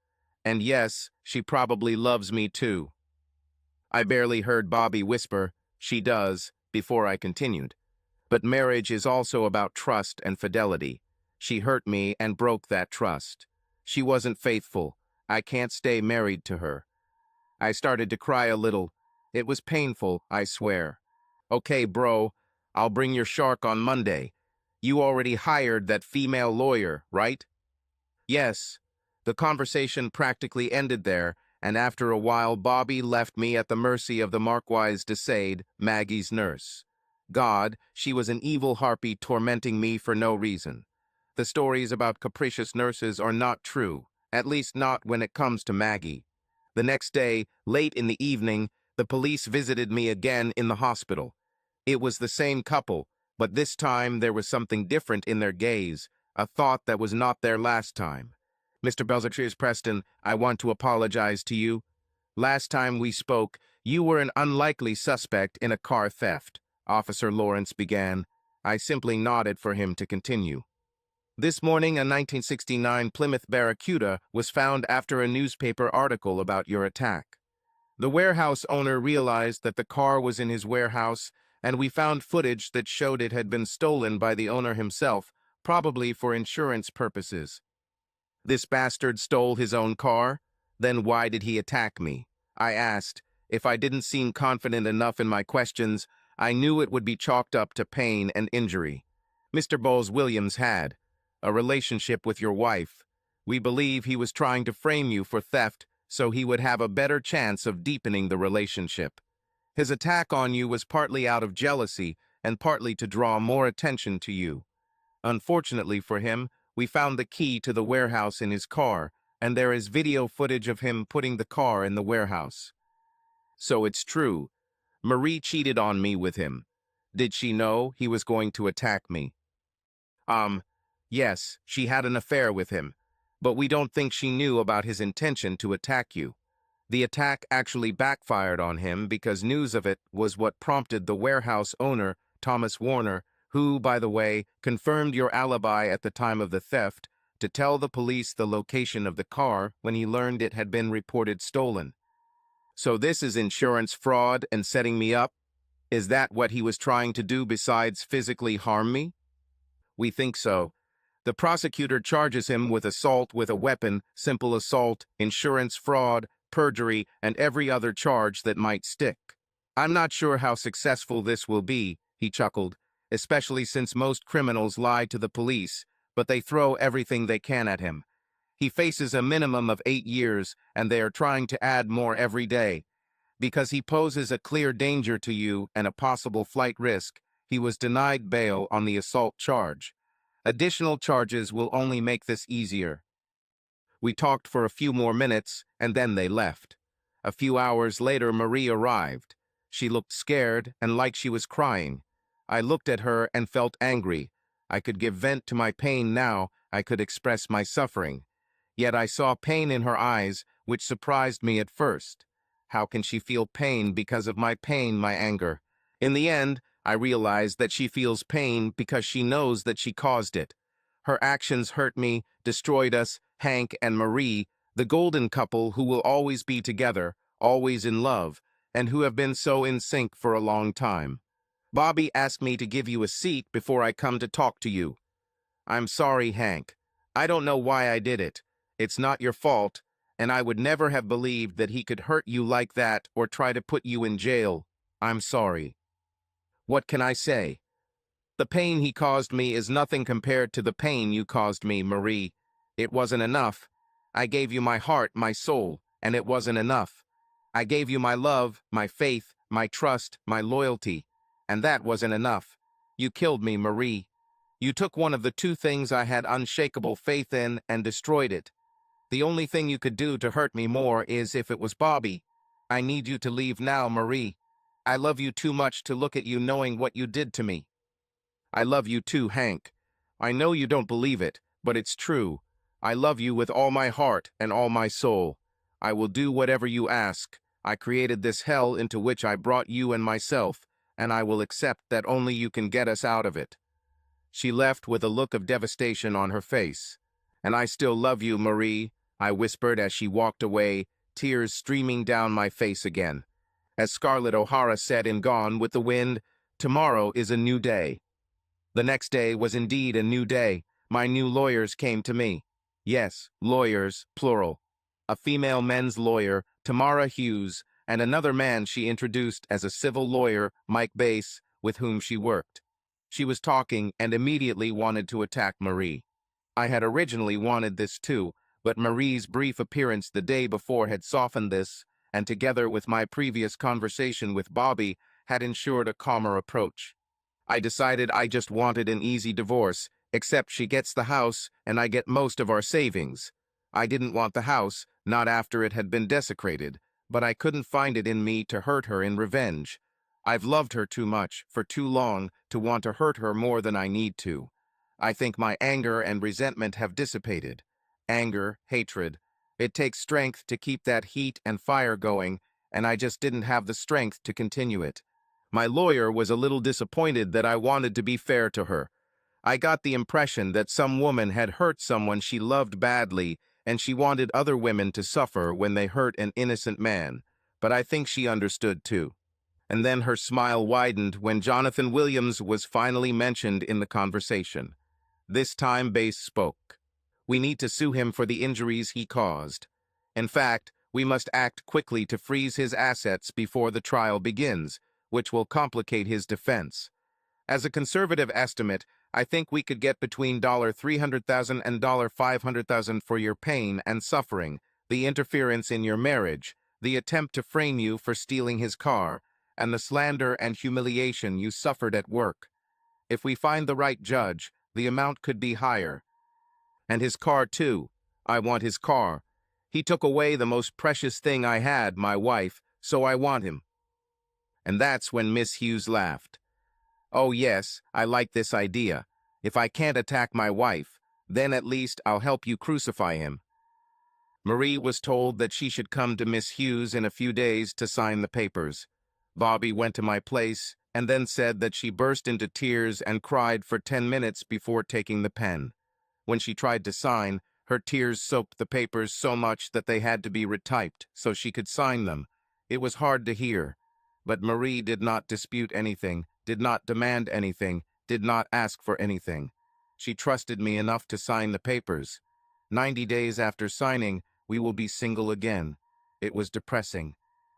And yes, she probably loves me too. I barely heard Bobby whisper, she does, before I continued. But marriage is also about trust and fidelity. She hurt me and broke that trust. She wasn't faithful. I can't stay married to her. I started to cry a little. It was painful, I swear. Okay, bro, I'll bring your shark on Monday. You already hired that female lawyer, right? Yes. The conversation practically ended there, and after a while Bobby left me at the mercy of the Marquise de Sade, Maggie's nurse. God, she was an evil harpy tormenting me for no reason. The stories about capricious nurses are not true, at least not when it comes to Maggie. The next day, late in the evening, the police visited me again in the hospital. It was the same couple, but this time there was something different in their gaze, a thought that was not there last time. Mr. Belzertrius Preston, I want to apologize to you. Last time we spoke, you were an unlikely suspect in a car theft, Officer Lawrence began. I simply nodded for him to continue. This morning, a 1969 Plymouth Barracuda was found after a newspaper article about your attack. The warehouse owner realized that the car was in his warehouse, and we found footage that showed it had been stolen by the owner himself, probably for insurance purposes. This bastard stole his own car? Then why did he attack me? I asked. If I didn't seem confident enough in my questions, I knew it would be chalked up to pain and injury. Mr. Bowles-Williams had a relationship with your wife. We believe he was trying to frame you for theft so he would have a better chance of deepening the relationship. His attack on you was partly out of jealousy and partly to draw more attention to you. Unfortunately for him, we found the key to the warehouse in his car, and there is video footage of him putting the car in the warehouse. So it's true. Marie cheated on me with him. Did she know he was going to attack me? Yes, she had an affair with him, but we don't think she knew about his intention to attack you. The attack actually backfired on him because news of it was what prompted the warehouse owner, Thomas Warner, who, by the way, confirmed your alibi at the time of the theft, to tell the police the location of the car when he learned it had been reported stolen. So this is insurance fraud and setting me up? Is that what he was trying to do besides physically harm me? We think so. The prosecutor charges him with assault with a weapon, simple assault, insurance fraud, perjury, and every other charge that might stick. I'm not sure how successful this will be, he chuckled, especially since most criminals lie to the police, but they throw everything they can at him. He faces a minimum of 8 years, and they are trying to add more every day. Because he poses a clear danger to you and a possible flight risk, he was denied bail on the assault charge. Additional charges will only make this easier. We talked for a few more minutes, and then they left. A few hours later, Marie arrived. She looked scared and like she was crying. I looked at her and felt angry. I could give vent to my pain now, I could express my suffering. Yet I saw pain in her eyes, which surprised me at first. How can she feel pain because of my pain, my anger? In the end, I realized that she feels pain because she knows that she caused it. Her actions hurt me, destroyed us, Hank and Marie, the golden couple who will always be together, always in love, and who have been so in sync for a long time. Bobby asked me to give you a seat before I come to talk to you. I'm sorry, Hank. I don't know why I did it. It's not your fault, and I would never have believed that he could hurt you like that or try to put you in jail. I'm sorry. What can I say? The pain he caused me is nothing compared to the pain you caused me, Marie. It wasn't enough. I gave you my heart, my soul, and it wasn't enough. I gave you my love, my faith, my trust, my loyalty, and that wasn't enough. You killed me, Marie. You took one of the two things I had unshakable faith in and destroyed it. The only thing you could do to hurt me more is if it was Bobby. I need you to leave now, Marie. I love you too much to look at you knowing what you did to me. I love you too, Hank. I know you don't believe it, but it's true. I love you with all my heart and all my soul. I will do whatever you ask. I created this hell into which I brought you and myself, and I will accept that only you can get us out of it. She left with a look of devastation on her face. And I still love you, Marie, I whispered as she walked away, tears streaming down my face again. As Scarlett O'Hara said in Gone with the Wind, tomorrow is a new day. The next day was indeed a new day. My new lawyers came to me. Yes, lawyers, plural. A female men's lawyer, Tamara Hughes, and another man she introduced as a civil lawyer, Mike Bass, with whom she worked. She was talking and immediately wanted to attack Marie. I had originally wanted this too, but Marie's brief appearance the day before had softened this, and together with my previous conversation with Bobby, had ensured a calmer approach. I decided I just wanted an easy divorce, except she gets the house and I get most of our savings. I didn't want the house, not after it had been desecrated, but I couldn't find it in me to hurt her in revenge. I've loved her too much, for too long, to want to hurt her more than I need to. I think my anger and resentment have dissipated. Anger, hatred. It takes strength to keep that heat and fire going, and I just didn't have the strength to continue it. My lawyer was a little disappointed that I wanted to be fair to her. I got the impression that some woman had hurt someone she loved badly, and she wanted other women to suffer when they hurt an innocent man. But I think she understood too. And then her smile widened when Jonathan Williams was finally mentioned in the conversation. This time Bass spoke. We need to sue him for the injuries he caused. In fact, we must act quickly to freeze his assets before the trial begins, which will complicate his defense. As a conservative estimate, I think we could get between $300,000 and $500,000 for your pain and suffering, the interference in your marriage, the attempt to frame you for stealing his car, and the slander and humiliation you suffered at work. If we find the right judge, the amount could be higher. And his car, too. I want his car. He took away the most precious thing I had, my wife, so I want him. And that's when Miss Hughes laughed. Oh yes, I like this idea. If I can't attack my wife, then at least I'll help you crucify him. Marie was told that she should come to Miss Hughes in a few days to sign the papers. Bobby went to my place and then said that she burst into tears and cried for 10 minutes before taking the pen. When she tried to sign, her tears soaked the papers so much that they had to be retyped so she could sign them. It was hard to hear. But Marie did not dispute anything, did not demand anything, did not ask for anything. She trusted me enough to sign the papers. 90 days after signing, we will be single again. It was depressing.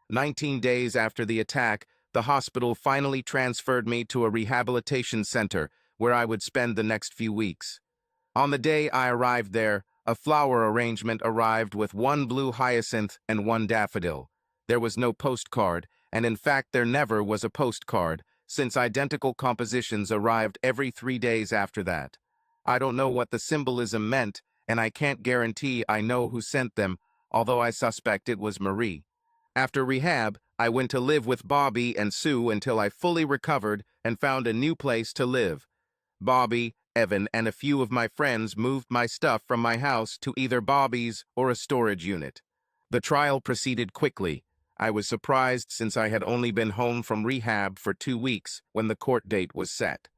19 days after the attack, the hospital finally transferred me to a rehabilitation center where I would spend the next few weeks. On the day I arrived there, a flower arrangement arrived with one blue hyacinth and one daffodil. There was no postcard, and in fact there never was a postcard, since identical compositions arrived every 3 days after that. I don't know what the symbolism meant, and I can't guarantee I know who sent them, although I suspect it was Marie. After rehab, I went to live with Bobby and Sue until I fully recovered and found a new place to live. Bobby, Evan, and a few of my friends moved my stuff from my house to either Bobby's or a storage unit. The trial proceeded quickly. I was surprised since I had only been home from rehab for 2 weeks when the court date was set.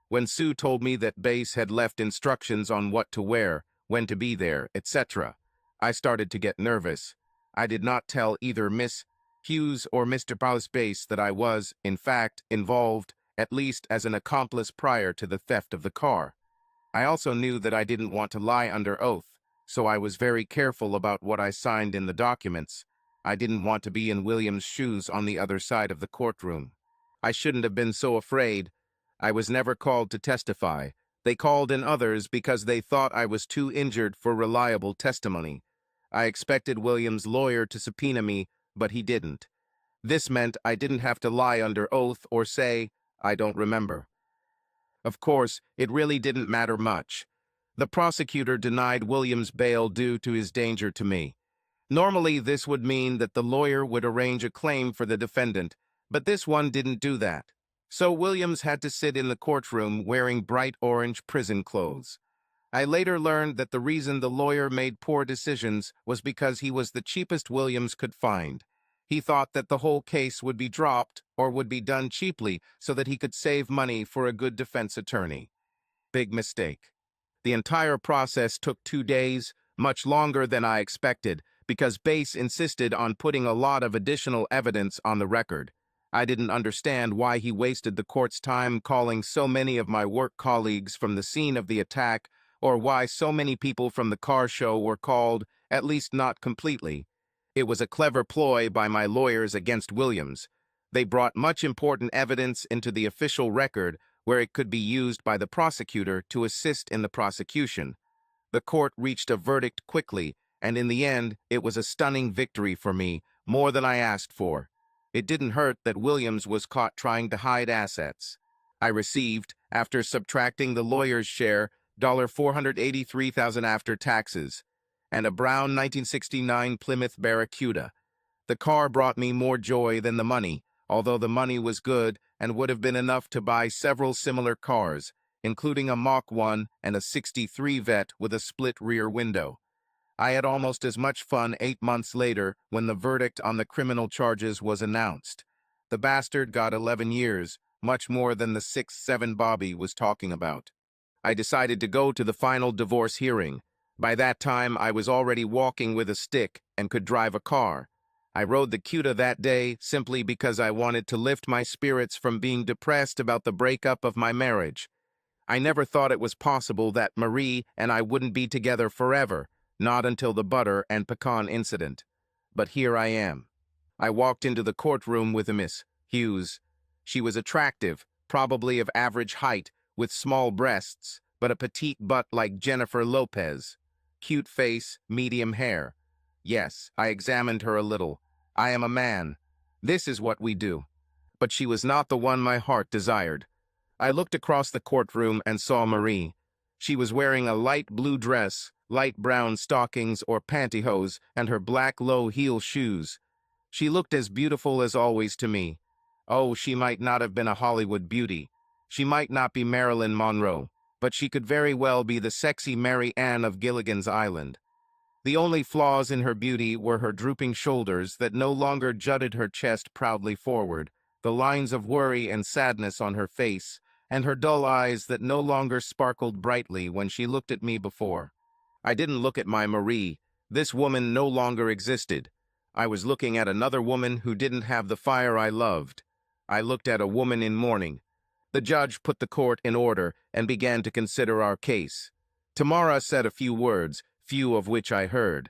When Sue told me that Bass had left instructions on what to wear, when to be there, etc., I started to get nervous. I did not tell either Miss Hughes or Mr. Bass that I was, in fact, involved, at least as an accomplice prior to the theft of the car. I also knew that I didn't want to lie under oath, so I was very careful about what I signed in the documents. I didn't want to be in William's shoes on the other side of the courtroom. I shouldn't have been so afraid. I was never called to testify. They called in others because they thought I was too injured for reliable testimony. I expected William's lawyer to subpoena me, but he didn't. This meant I didn't have to lie under oath or say, I don't remember. Of course, it really didn't matter much. The prosecutor denied William's bail due to his danger to me. Normally, this would mean that the lawyer would arrange a claim for the defendant, but this one didn't do that. So Williams had to sit in the courtroom wearing bright orange prison clothes. I later learned that the reason the lawyer made poor decisions was because he was the cheapest Williams could find. He thought that the whole case would be dropped or would be done cheaply so that he could save money for a good defense attorney. Big mistake. The entire process took 2 days, much longer than I expected, because Bass insisted on putting a lot of additional evidence on the record. I didn't understand why he wasted the court's time calling so many of my work colleagues from the scene of the attack, or why so many people from the car show were called, at least not completely. It was a clever ploy by my lawyers against Williams. They brought much important evidence into the official record where it could be used by the prosecutor to assist in the prosecution. The court reached a verdict quickly, and in the end, it was a stunning victory for me, more than I asked for. It didn't hurt that Williams was caught trying to hide assets. I received, after subtracting the lawyer's share, $483,000 after taxes, and a brown 1969 Plymouth Barracuda. The car brought me more joy than the money, although the money was good and would have been enough to buy several similar cars, including a Mach 1 and a '63 Vet with a split rear window. I had almost as much fun 8 months later when the verdict on the criminal charges was announced. The bastard got 11 years, much more than the 6-7 Bobby was talking about. I decided to go to the final divorce hearing. By that time, I was already walking with a stick and could drive a car. I rode the Cuda that day simply because I wanted to lift my spirits from being depressed about the breakup of my marriage. I never thought it was possible that Marie and I wouldn't be together forever, not until the butter and pecan incident. But here I am. I walked into the courtroom with a Miss Hughes. She was attractive, probably of average height, with small breasts, but a petite butt like Jennifer Lopez. Cute face, medium hair. Yes, I examined her a little. I am a man. This is what we do. But she was not the one my heart desired. I looked across the courtroom and saw Marie. She was wearing a light blue dress, light brown stockings or pantyhose, and her black low-heel shoes. She looked as beautiful as always to me. Oh, she might not have been a Hollywood beauty. She might not be Marilyn Monroe, but she could very well be the sexy Mary Ann of Gilligan's Island. The only flaws in her beauty were her drooping shoulders that no longer jutted her chest proudly forward, the lines of worry and sadness on her face, and her dull eyes that no longer sparkled brightly when she looked at me before. I didn't look at my Marie. This woman no longer existed. I was looking at another woman who didn't have the fire I loved. I looked at a woman in mourning. The judge put the court in order and began to consider our case. Tamara said a few words, few of which I heard.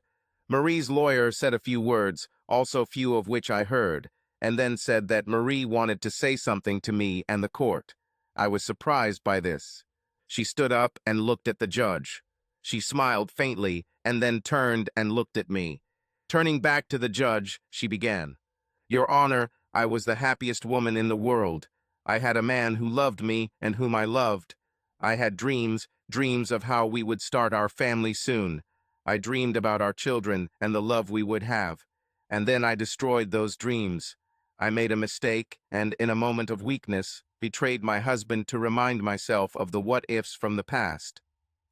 Marie's lawyer said a few words, also few of which I heard, and then said that Marie wanted to say something to me and the court. I was surprised by this. She stood up and looked at the judge. She smiled faintly and then turned and looked at me. Turning back to the judge, she began. Your Honor, I was the happiest woman in the world. I had a man who loved me and whom I loved. I had dreams of how we would start our family soon. I dreamed about our children and the love we would have. And then I destroyed those dreams. I made a mistake and, in a moment of weakness, betrayed my husband to remind myself of the what-ifs from the past.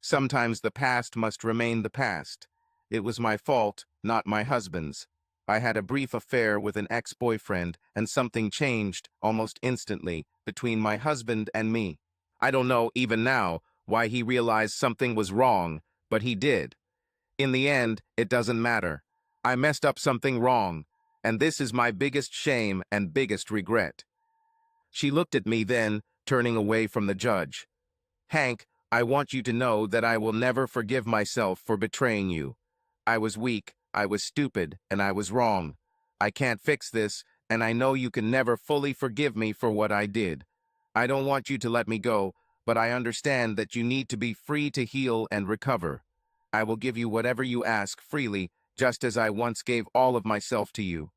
Sometimes the past must remain the past. It was my fault, not my husband's. I had a brief affair with an ex-boyfriend, and something changed, almost instantly, between my husband and me. I don't know, even now, why he realized something was wrong, but he did. In the end, it doesn't matter. I messed up something wrong, and this is my biggest shame and biggest regret. She looked at me then, turning away from the judge. Hank, I want you to know that I will never forgive myself for betraying you. I was weak, I was stupid, and I was wrong. I can't fix this, and I know you can never fully forgive me for what I did. I don't want you to let me go, but I understand that you need to be free to heal and recover. I will give you whatever you ask freely, just as I once gave all of myself to you.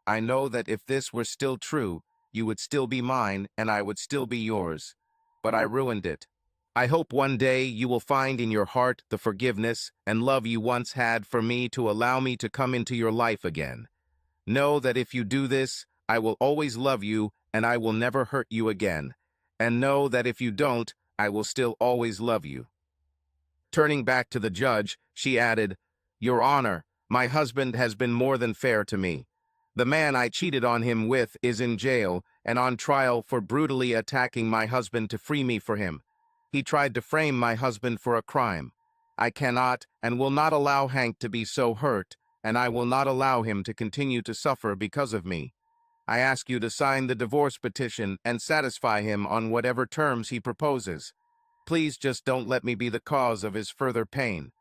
I know that if this were still true, you would still be mine and I would still be yours. But I ruined it. I hope one day you will find in your heart the forgiveness and love you once had for me to allow me to come into your life again. Know that if you do this, I will always love you and I will never hurt you again. And know that if you don't, I will still always love you. Turning back to the judge, she added, Your Honor, my husband has been more than fair to me. The man I cheated on him with is in jail and on trial for brutally attacking my husband to free me for him. He tried to frame my husband for a crime. I cannot and will not allow Hank to be so hurt, and I will not allow him to continue to suffer because of me. I ask you to sign the divorce petition and satisfy him on whatever terms he proposes. Please just don't let me be the cause of his further pain."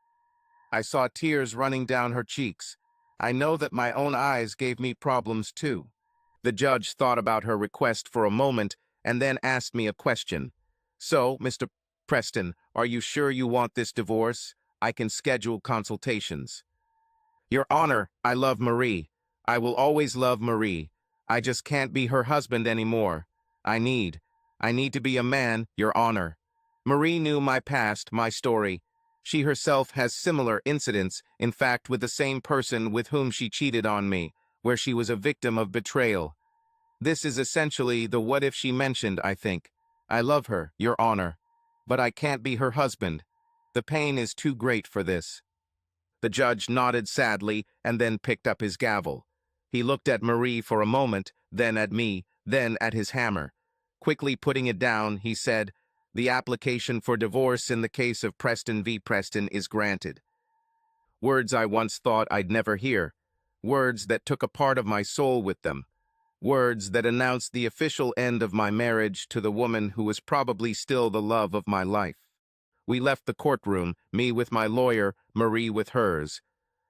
I saw tears running down her cheeks. I know that my own eyes gave me problems too. The judge thought about her request for a moment and then asked me a question. "So, Mr. Preston, are you sure you want this divorce? I can schedule consultations." "Your Honor, I love Marie. I will always love Marie. I just can't be her husband anymore. I need to be a man, Your Honor." Marie knew my past, my story. She herself has similar incidents, in fact with the same person with whom she cheated on me, where she was a victim of betrayal. This is essentially the what if she mentioned, I think. I love her, Your Honor, but I can't be her husband. The pain is too great for this. The judge nodded sadly and then picked up his gavel. He looked at Marie for a moment, then at me, then at his hammer. Quickly putting it down, he said, "The application for divorce in the case of Preston v. Preston is granted." Words I once thought I'd never hear. Words that took a part of my soul with them. Words that announced the official end of my marriage to the woman who was probably still the love of my life. We left the courtroom, me with my lawyer, Marie with hers.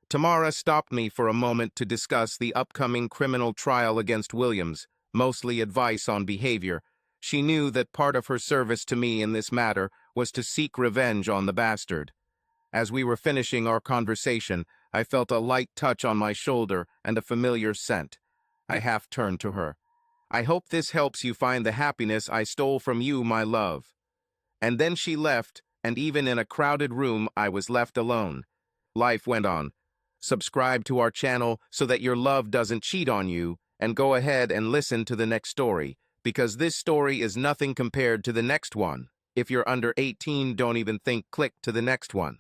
Tamara stopped me for a moment to discuss the upcoming criminal trial against Williams, mostly advice on behavior. She knew that part of her service to me in this matter was to seek revenge on the bastard. As we were finishing our conversation, I felt a light touch on my shoulder and a familiar scent. I half turned to her. "I hope this helps you find the happiness I stole from you, my love." And then she left, and even in a crowded room, I was left alone. Life went on. Subscribe to our channel so that your love doesn't cheat on you, and go ahead and listen to the next story, because this story is nothing compared to the next one. If you're under 18, don't even think click to the next one.